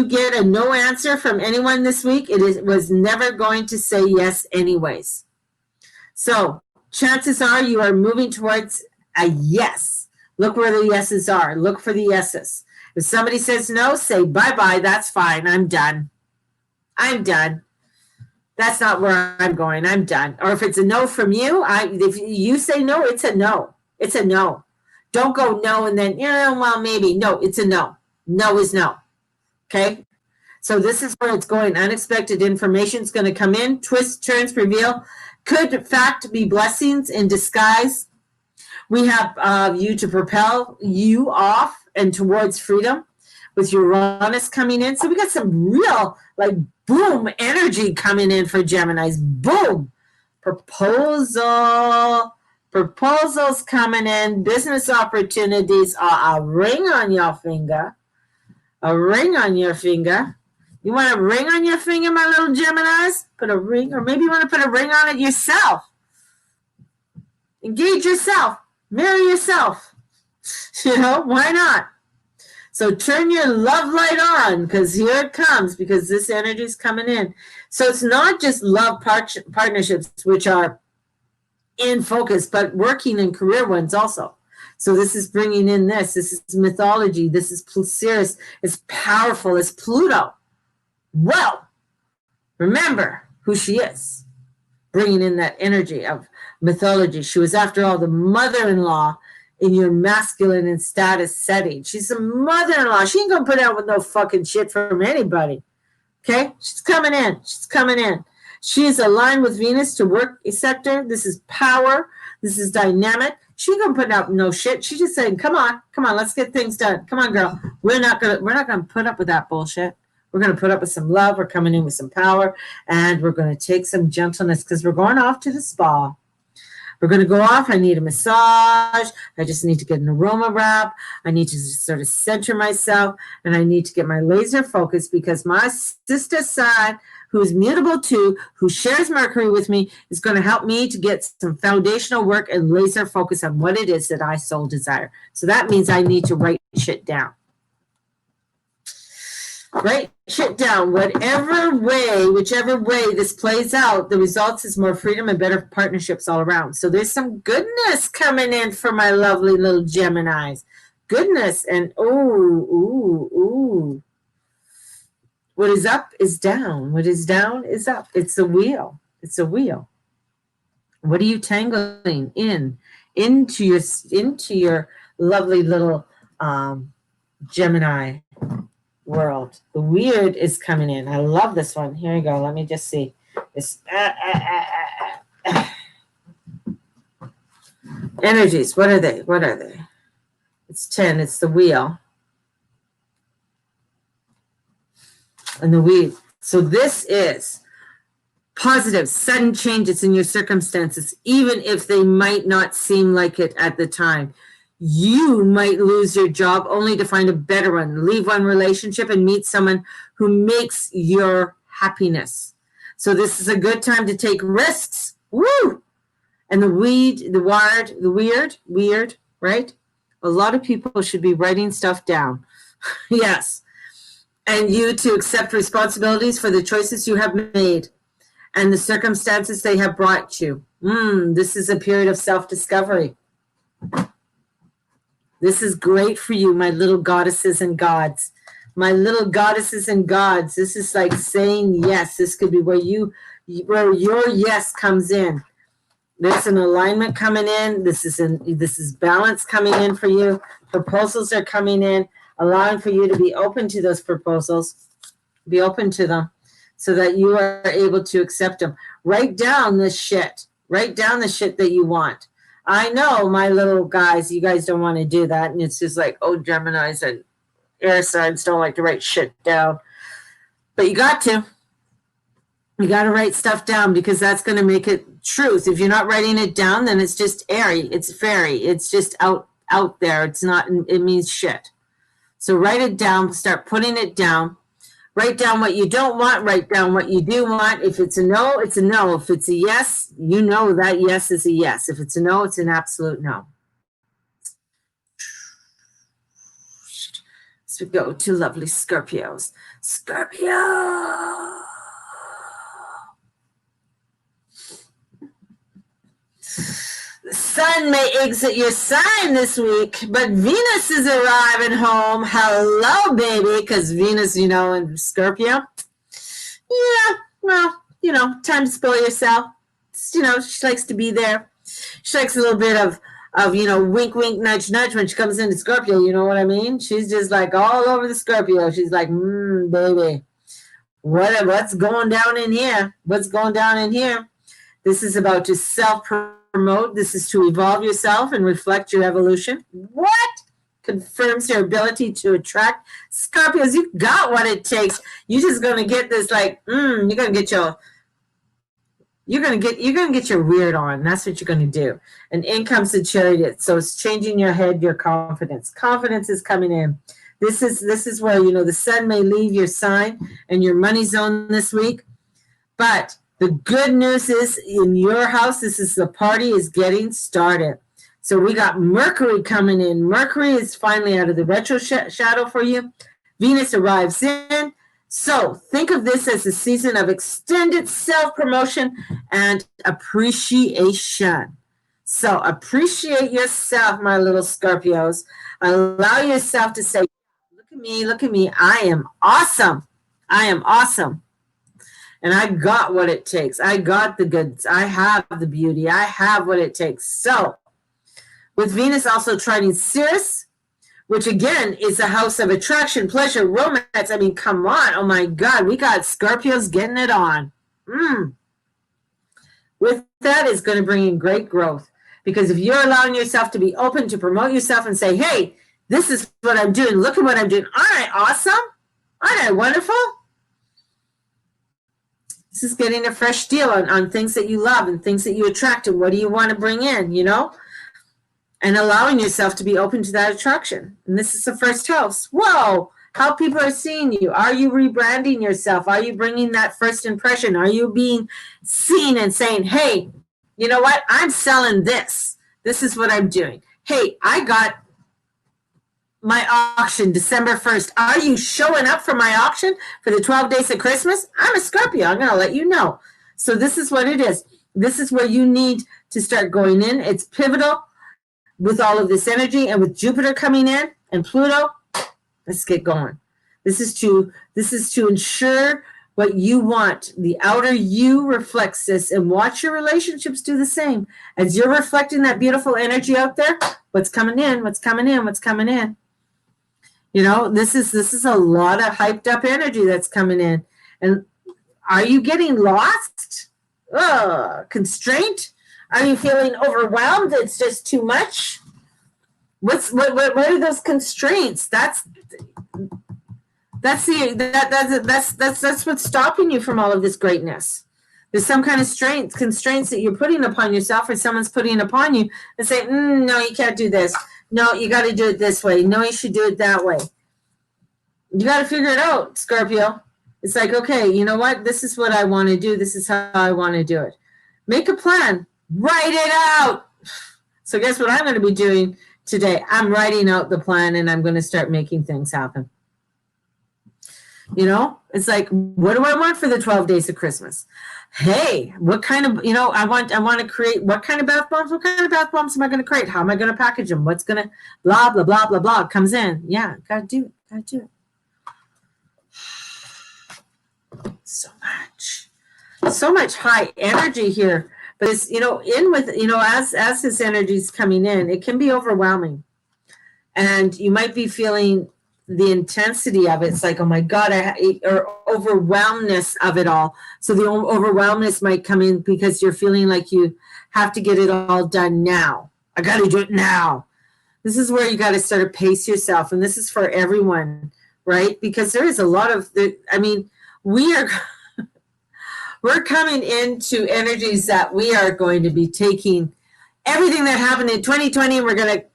get a no answer from anyone this week, was never going to say yes anyways. So chances are you are moving towards a yes. Look where the yeses are. Look for the yeses. If somebody says no, say bye-bye. That's fine. I'm done. I'm done. That's not where I'm going. I'm done. Or if it's a no from you, if you say no, it's a no. It's a no. Don't go no and then, well, maybe. No, it's a no. No is no. Okay? So this is where it's going. Unexpected information is going to come in. Twists, turns, reveal. Could, in fact, be blessings in disguise. We have you to propel you off and towards freedom with Uranus coming in. So we got some real, like, boom energy coming in for Geminis. Boom. Proposals coming in. Business opportunities. A ring on your finger. A ring on your finger. You want a ring on your finger, my little Geminis? Put a ring, or maybe you want to put a ring on it yourself. Engage yourself. Marry yourself. You know, why not? So turn your love light on, because here it comes, because this energy is coming in. So it's not just love partnerships, which are in focus, but working and career ones also. So this is bringing in this. This is mythology. This is Sirius. It's powerful. It's Pluto. Well, remember who she is. Bringing in that energy of mythology. She was, after all, the mother-in-law in your masculine and status setting. She's a mother-in-law. She ain't going to put out with no fucking shit from anybody. Okay? She's coming in. She's coming in. She is aligned with Venus to work sector. This is power. This is dynamic. She ain't gonna put out no shit. She's just saying, come on, let's get things done. Come on, girl. We're not gonna put up with that bullshit. We're gonna put up with some love. We're coming in with some power, and we're gonna take some gentleness because we're going off to the spa. We're going to go off. I need a massage. I just need to get an aroma wrap. I need to sort of center myself, and I need to get my laser focus, because my sister side, who is mutable too, who shares Mercury with me, is going to help me to get some foundational work and laser focus on what it is that I soul desire. So that means I need to write shit down. Write shit down. Whichever way this plays out, the results is more freedom and better partnerships all around. So there's some goodness coming in for my lovely little Geminis. Goodness. And ooh. What is up is down. What is down is up. It's a wheel. It's a wheel. What are you tangling into your lovely little Gemini world? The weird is coming in. I love this one. Here we go. Let me just see. This energies. What are they? It's 10. It's the wheel. And the weed. So this is positive, sudden changes in your circumstances, even if they might not seem like it at the time. You might lose your job only to find a better one, leave one relationship and meet someone who makes your happiness. So this is a good time to take risks. Woo! And the weird, right? A lot of people should be writing stuff down. Yes. And you to accept responsibilities for the choices you have made and the circumstances they have brought you. This is a period of self-discovery. This is great for you, my little goddesses and gods. My little goddesses and gods. This is like saying yes. This could be where your yes comes in. There's an alignment coming in. This is balance coming in for you. Proposals are coming in, allowing for you to be open to those proposals. Be open to them so that you are able to accept them. Write down this shit. Write down the shit that you want. I know, my little guys, you guys don't want to do that. And it's just like, oh, Geminis and air signs don't like to write shit down. But you got to. You got to write stuff down because that's going to make it truth. If you're not writing it down, then it's just airy. It's fairy. It's just out there. It's not, it means shit. So write it down. Start putting it down. Write down what you don't want. Write down what you do want. If it's a no, it's a no. If it's a yes, you know that yes is a yes. If it's a no, it's an absolute no. So we go to lovely Scorpios. Scorpio. The sun may exit your sign this week, but Venus is arriving home. Hello, baby, because Venus, in Scorpio. Yeah, well, time to spoil yourself. She likes to be there. She likes a little bit of wink, wink, nudge, nudge when she comes into Scorpio. You know what I mean? She's just like all over the Scorpio. She's like, baby, what's going down in here? What's going down in here? This is about to self-promote. This is to evolve yourself and reflect your evolution. What? Confirms your ability to attract. Scorpios, you got what it takes. You're just gonna get this you're gonna get your weird on. That's what you're gonna do. And in comes the Chariot. So it's changing your head, your confidence. Confidence is coming in. This is where the sun may leave your sign and your money zone this week, but the good news is in your house, the party is getting started. So we got Mercury coming in. Mercury is finally out of the retro shadow for you. Venus arrives in. So think of this as a season of extended self-promotion and appreciation. So appreciate yourself, my little Scorpios. Allow yourself to say, look at me. I am awesome. I am awesome. And I got what it takes. I got the goods. I have the beauty. I have what it takes. So, with Venus also trining Sirius, which again is a house of attraction, pleasure, romance. I mean, come on. Oh my God. We got Scorpios getting it on. With that is going to bring in great growth. Because if you're allowing yourself to be open to promote yourself and say, hey, this is what I'm doing. Look at what I'm doing. Aren't I awesome? Aren't I wonderful? This is getting a fresh deal on things that you love and things that you attract and what do you want to bring in, and allowing yourself to be open to that attraction. And this is the first house. Whoa, how people are seeing you. Are you rebranding yourself? Are you bringing that first impression? Are you being seen and saying, hey, you know what? I'm selling this. This is what I'm doing. Hey, I got my auction December 1st. Are you showing up for my auction for the 12 days of Christmas? I'm a Scorpio. I'm going to let you know. So this is what it is. This is where you need to start going in. It's pivotal with all of this energy and with Jupiter coming in and Pluto. Let's get going. This is to ensure what you want. The outer you reflects this, and watch your relationships do the same. As you're reflecting that beautiful energy out there, what's coming in, what's coming in, what's coming in. This is a lot of hyped up energy that's coming in. And are you getting lost? Constraint? Are you feeling overwhelmed? It's just too much? What are those constraints? That's what's stopping you from all of this greatness. There's some kind of constraints that you're putting upon yourself, or someone's putting upon you, and say, no, you can't do this. No, you got to do it this way. No, you should do it that way. You got to figure it out, Scorpio. It's like, okay, you know what? This is what I want to do. This is how I want to do it. Make a plan. Write it out. So guess what I'm going to be doing today? I'm writing out the plan, and I'm going to start making things happen. You know, it's like, what do I want for the 12 days of Christmas? Hey, what kind of, I want to create, what kind of bath bombs? What kind of bath bombs am I going to create? How am I going to package them? What's going to, blah, blah, blah, blah, blah, comes in. Yeah, got to do it. Got to do it. So much high energy here. But it's, in with, as his energy is coming in, it can be overwhelming. And you might be feeling the intensity of it. It's like, oh my God, or overwhelmness of it all. So the overwhelmness might come in because you're feeling like you have to get it all done now. I got to do it now. This is where you got to start to pace yourself. And this is for everyone, right? Because there is a lot of, we're coming into energies that we are going to be taking everything that happened in 2020. We're going to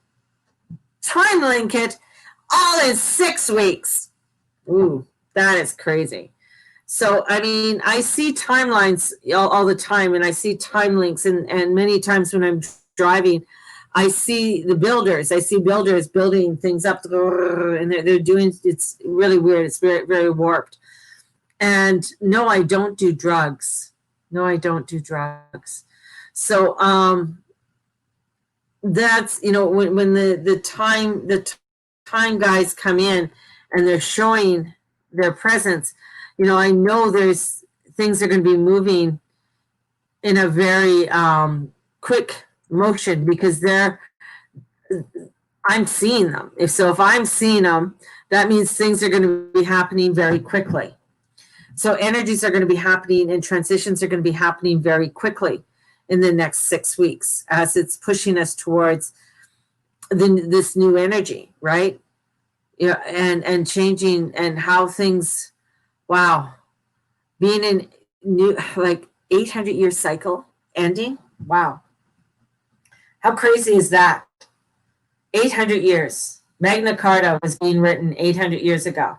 time link it all in 6 weeks. Ooh, that is crazy. So, I see timelines all the time, and I see time links, and many times when I'm driving, I see the builders. I see builders building things up, and they're doing, it's really weird. It's very, very warped. And no, I don't do drugs. So, that's, when the time guys come in and they're showing their presence, I know there's things are going to be moving in a very quick motion, because I'm seeing them. If I'm seeing them, that means things are going to be happening very quickly. So energies are going to be happening, and transitions are going to be happening very quickly in the next 6 weeks, as it's pushing us towards this new energy, right? And changing, and how things, wow, being in new, like 800-year cycle ending. Wow. How crazy is that? 800 years. Magna Carta was being written 800 years ago.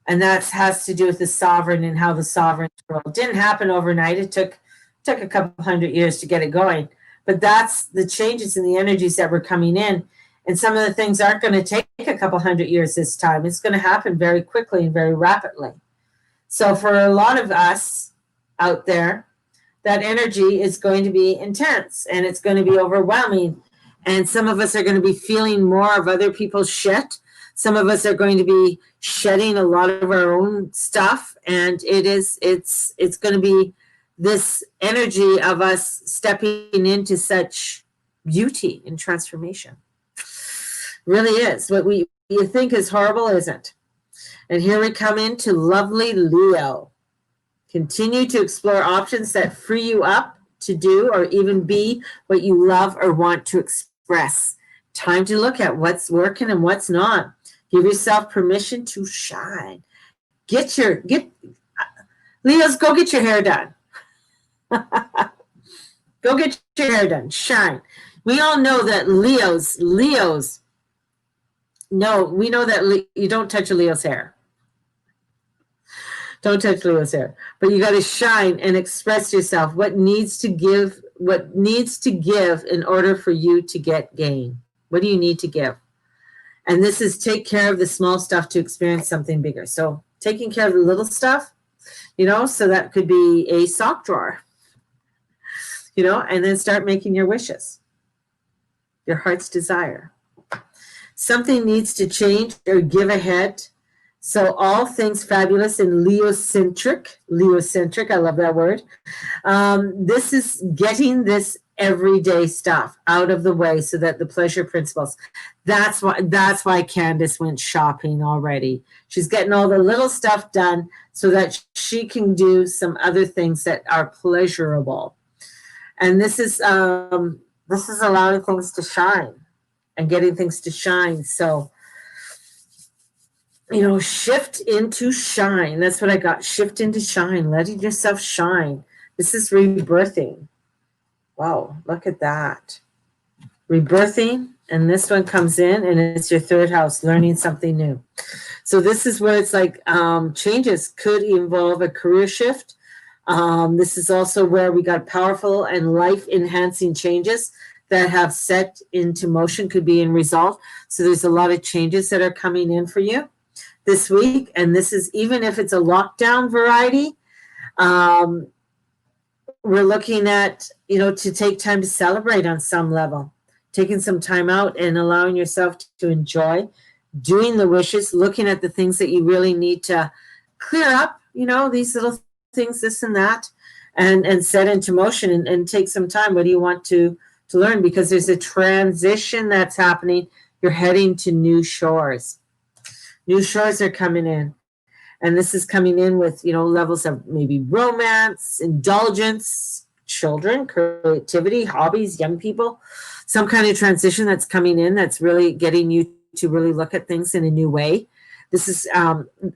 And that has to do with the sovereign and how the sovereign ruled. It didn't happen overnight. It took a couple hundred years to get it going. But that's the changes in the energies that were coming in. And some of the things aren't going to take a couple hundred years this time. It's going to happen very quickly and very rapidly. So for a lot of us out there, that energy is going to be intense, and it's going to be overwhelming. And some of us are going to be feeling more of other people's shit. Some of us are going to be shedding a lot of our own stuff. And it's going to be this energy of us stepping into such beauty and transformation. Really is. What you think is horrible isn't. And here we come into lovely Leo. Continue to explore options that free you up to do or even be what you love or want to express. Time to look at what's working and what's not. Give yourself permission to shine. Leos, go get your hair done. Go get your hair done. Shine. We all know that Leos, no, we know that you don't touch a Leo's hair. Don't touch Leo's hair. But you got to shine and express yourself. What needs to give in order for you to get gain? What do you need to give? And this is take care of the small stuff to experience something bigger. So taking care of the little stuff, so that could be a sock drawer, and then start making your wishes, your heart's desire. Something needs to change or give ahead. So all things fabulous and Leocentric, I love that word. This is getting this everyday stuff out of the way so that the pleasure principles. That's why Candace went shopping already. She's getting all the little stuff done so that she can do some other things that are pleasurable. And this is allowing things to shine and getting things to shine. So, shift into shine. That's what I got. Shift into shine. Letting yourself shine. This is rebirthing. Wow, look at that. Rebirthing. And this one comes in, and it's your third house, learning something new. So this is where it's like changes could involve a career shift. This is also where we got powerful and life-enhancing changes that have set into motion, could be in result. So there's a lot of changes that are coming in for you this week, and this is even if it's a lockdown variety, um, we're looking at, to take time to celebrate on some level, taking some time out and allowing yourself to enjoy doing the wishes, looking at the things that you really need to clear up, these little things, this and that, and set into motion, and take some time. What do you want to learn? Because there's a transition that's happening. You're heading to new shores. New shores are coming in. And this is coming in with, levels of maybe romance, indulgence, children, creativity, hobbies, young people, some kind of transition that's coming in that's really getting you to really look at things in a new way. This is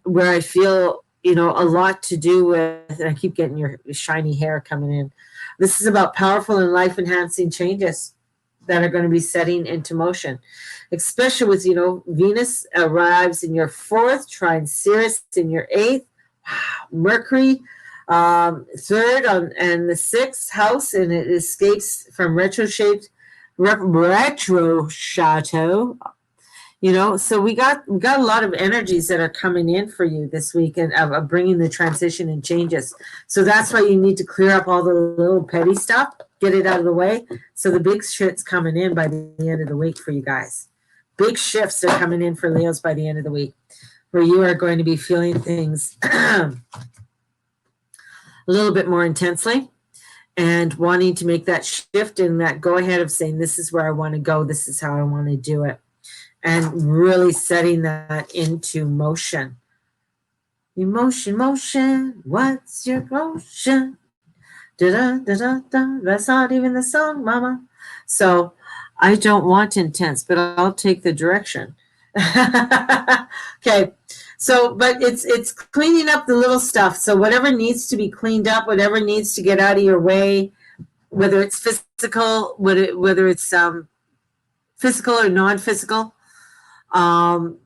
where I feel, a lot to do with, and I keep getting your shiny hair coming in. This is about powerful and life-enhancing changes that are going to be setting into motion, especially with, Venus arrives in your 4th, trine Ceres in your 8th, Mercury 3rd and the 6th house, and it escapes from retro shadow. So we got a lot of energies that are coming in for you this week, and of bringing the transition and changes. So that's why you need to clear up all the little petty stuff, get it out of the way. So the big shit's coming in by the end of the week for you guys. Big shifts are coming in for Leos by the end of the week, where you are going to be feeling things a little bit more intensely, and wanting to make that shift and that go ahead of saying, this is where I want to go, this is how I want to do it. And really setting that into motion. Emotion, motion, what's your motion? Da-da-da-da-da. That's not even the song, mama. So I don't want intense, but I'll take the direction. Okay. So, but it's cleaning up the little stuff. So whatever needs to be cleaned up, whatever needs to get out of your way, whether it's physical, whether it's physical or non-physical, when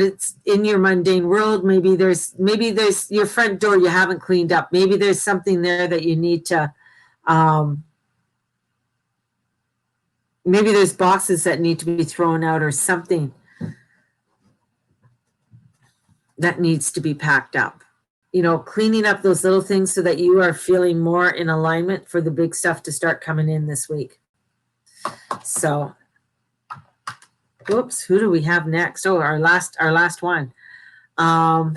it's in your mundane world, maybe there's your front door you haven't cleaned up. Maybe there's something there that you need to, maybe there's boxes that need to be thrown out, or something that needs to be packed up. Cleaning up those little things so that you are feeling more in alignment for the big stuff to start coming in this week. So, whoops, who do we have next? Oh, our last one. Who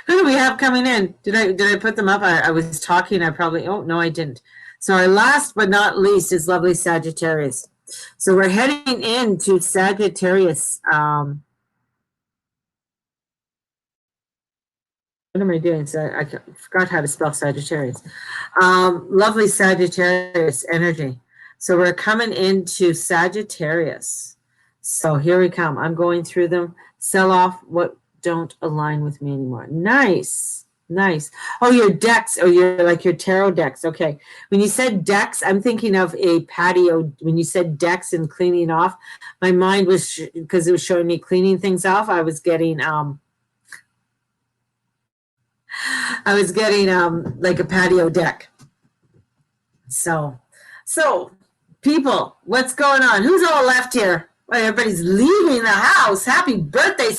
do we have coming in? Did I put them up? I was talking. Oh, no, I didn't. So our last but not least is lovely Sagittarius. So we're heading into Sagittarius. What am I doing? So I forgot how to spell Sagittarius. Lovely Sagittarius energy. So we're coming into Sagittarius. So here we come. I'm going through them. Sell off what don't align with me anymore. Nice. Oh, your decks. Oh, your tarot decks. Okay. When you said decks, I'm thinking of a patio. When you said decks and cleaning off, my mind was, because it was showing me cleaning things off, I was getting like a patio deck. So people, what's going on? Who's all left here? Well, everybody's leaving the house. Happy birthday,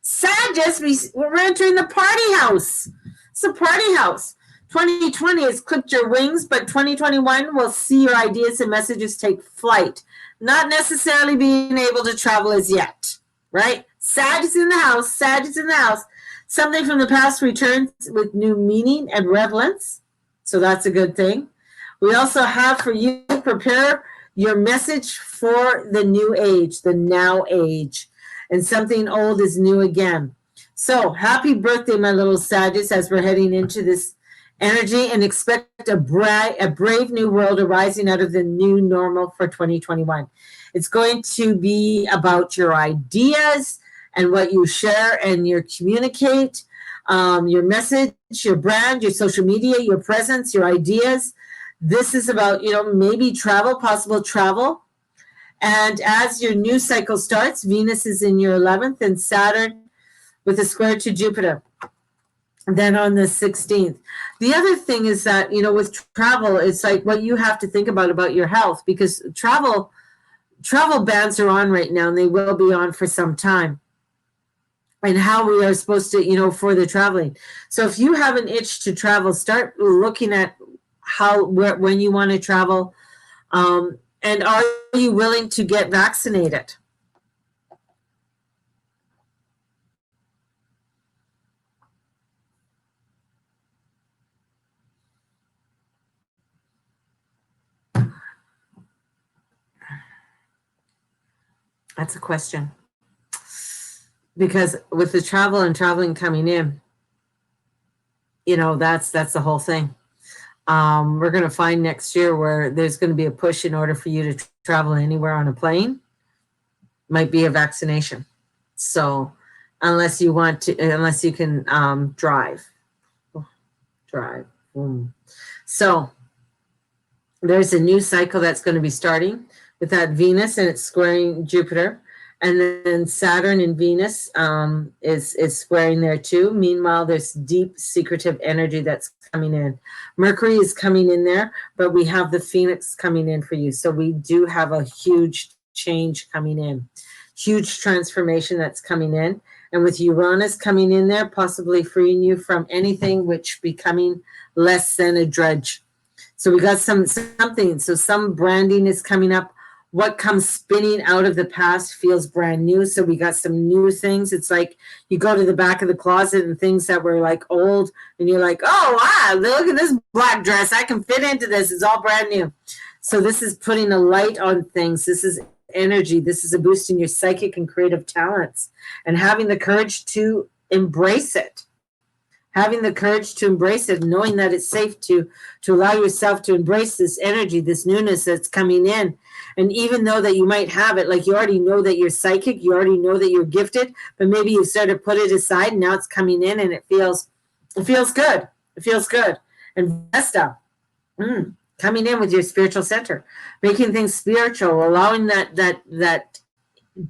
Sagittarius. We're entering the party house. It's a party house. 2020 has clipped your wings, but 2021 will see your ideas and messages take flight. Not necessarily being able to travel as yet, right? Sag is in the house. Something from the past returns with new meaning and relevance. So that's a good thing. We also have for you, prepare your message for the new age, the now age. And something old is new again. So happy birthday, my little Sagittarius, as we're heading into this energy, and expect a brave new world arising out of the new normal for 2021. It's going to be about your ideas and what you share and you communicate, your message, your brand, your social media, your presence, your ideas. This is about, maybe travel, possible travel. And as your new cycle starts, Venus is in your 11th and Saturn with a square to Jupiter. Then on the 16th. The other thing is that, with travel, it's like what you have to think about your health, because travel bans are on right now, and they will be on for some time. and how we are supposed to, for the traveling. So if you have an itch to travel, start looking at when you want to travel. And are you willing to get vaccinated? That's a question. Because with the travel and traveling coming in, that's the whole thing. We're going to find next year where there's going to be a push in order for you to travel anywhere on a plane, might be a vaccination. So unless you can drive. So there's a new cycle that's going to be starting with that Venus, and it's squaring Jupiter. And then Saturn and Venus is squaring there too. Meanwhile, there's deep secretive energy that's coming in. Mercury is coming in there, but we have the Phoenix coming in for you. So we do have a huge change coming in, huge transformation that's coming in. And with Uranus coming in there, possibly freeing you from anything which becoming less than a drudge. So we got something. So some branding is coming up. What comes spinning out of the past feels brand new. So we got some new things. It's like you go to the back of the closet and things that were like old, and you're like, oh, wow, look at this black dress. I can fit into this. It's all brand new. So this is putting a light on things. This is energy. This is a boost in your psychic and creative talents, and having the courage to embrace it. Having the courage to embrace it, knowing that it's safe to allow yourself to embrace this energy, this newness that's coming in. And even though that you might have it, like you already know that you're psychic, you already know that you're gifted, but maybe you've started to put it aside, and now it's coming in, and it feels good. It feels good. And Vesta, coming in with your spiritual center, making things spiritual, allowing that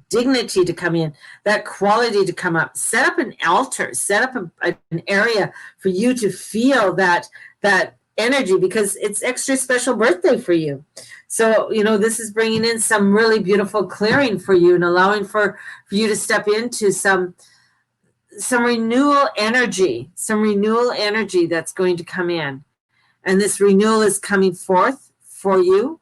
dignity to come in, that quality to come up. Set up an altar, set up an area for you to feel that energy, because it's extra special birthday for you. So, this is bringing in some really beautiful clearing for you, and allowing for you to step into some renewal energy, that's going to come in. And this renewal is coming forth for you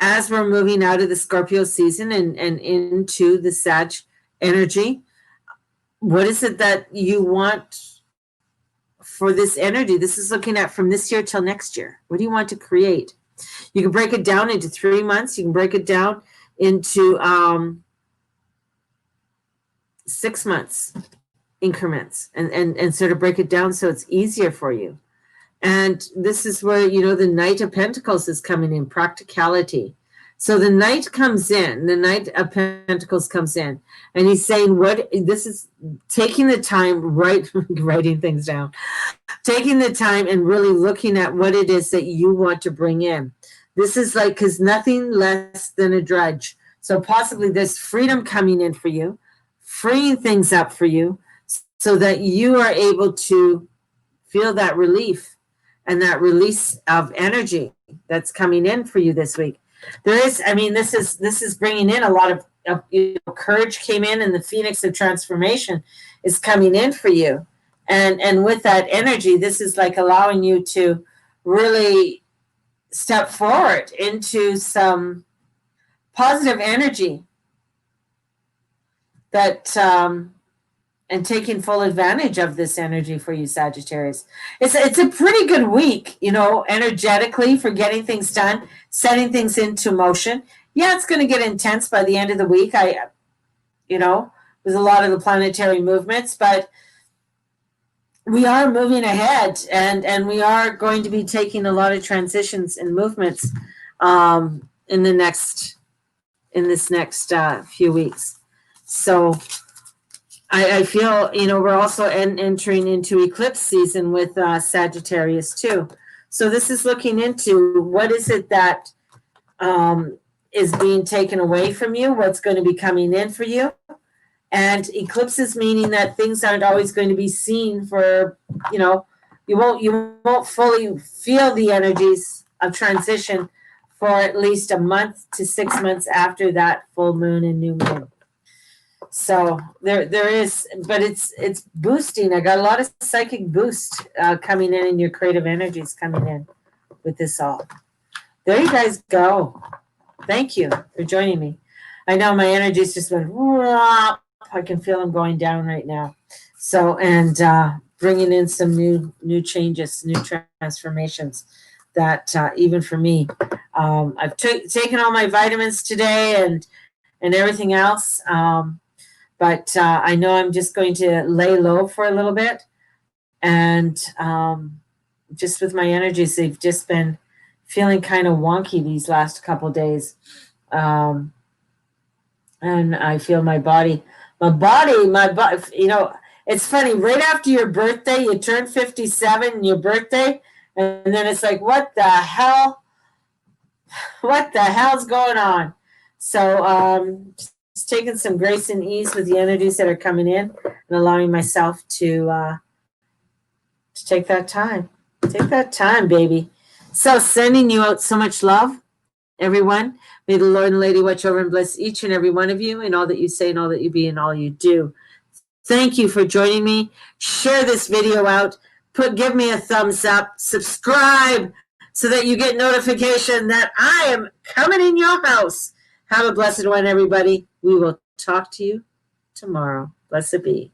as we're moving out of the Scorpio season and into the Sag energy. What is it that you want for this energy? This is looking at from this year till next year. What do you want to create? You can break it down into 3 months. You can break it down into 6 months increments, and sort of break it down so it's easier for you. And this is where, the Knight of Pentacles is coming in, practicality. So the Knight comes in, the Knight of Pentacles comes in, and he's saying, this is taking the time, writing things down, taking the time and really looking at what it is that you want to bring in. This is like, because nothing less than a drudge. So possibly there's freedom coming in for you, freeing things up for you, so that you are able to feel that relief and that release of energy that's coming in for you this week. This is bringing in a lot of courage came in, and the Phoenix of transformation is coming in for you. And with that energy, this is like allowing you to really step forward into some positive energy that and taking full advantage of this energy for you, Sagittarius. It's a pretty good week, energetically, for getting things done, setting things into motion. Yeah, it's going to get intense by the end of the week. With a lot of the planetary movements, but we are moving ahead, and we are going to be taking a lot of transitions and movements in this next few weeks. So I feel, we're also entering into eclipse season with Sagittarius too. So this is looking into what is it that is being taken away from you, what's going to be coming in for you. And eclipses meaning that things aren't always going to be seen for, you won't fully feel the energies of transition for at least a month to 6 months after that full moon and new moon. So there is, but it's boosting. I got a lot of psychic boost coming in, and your creative energies coming in with this all. There you guys go. Thank you for joining me. I know my energies just went. I can feel them going down right now. So and bringing in some new changes, new transformations. That even for me, I've taken all my vitamins today and everything else. But I know I'm just going to lay low for a little bit, and just with my energies, they've just been feeling kind of wonky these last couple days. Um, and I feel my body. You know, it's funny. Right after your birthday, you turn 57, your birthday, and then it's like, what the hell? What the hell's going on? So, just taking some grace and ease with the energies that are coming in, and allowing myself to take that time. Take that time, baby. So, sending you out so much love, everyone. May the Lord and Lady watch over and bless each and every one of you in all that you say and all that you be and all you do. Thank you for joining me. Share this video out. Give me a thumbs up. Subscribe so that you get notification that I am coming in your house. Have a blessed one, everybody. We will talk to you tomorrow. Blessed be.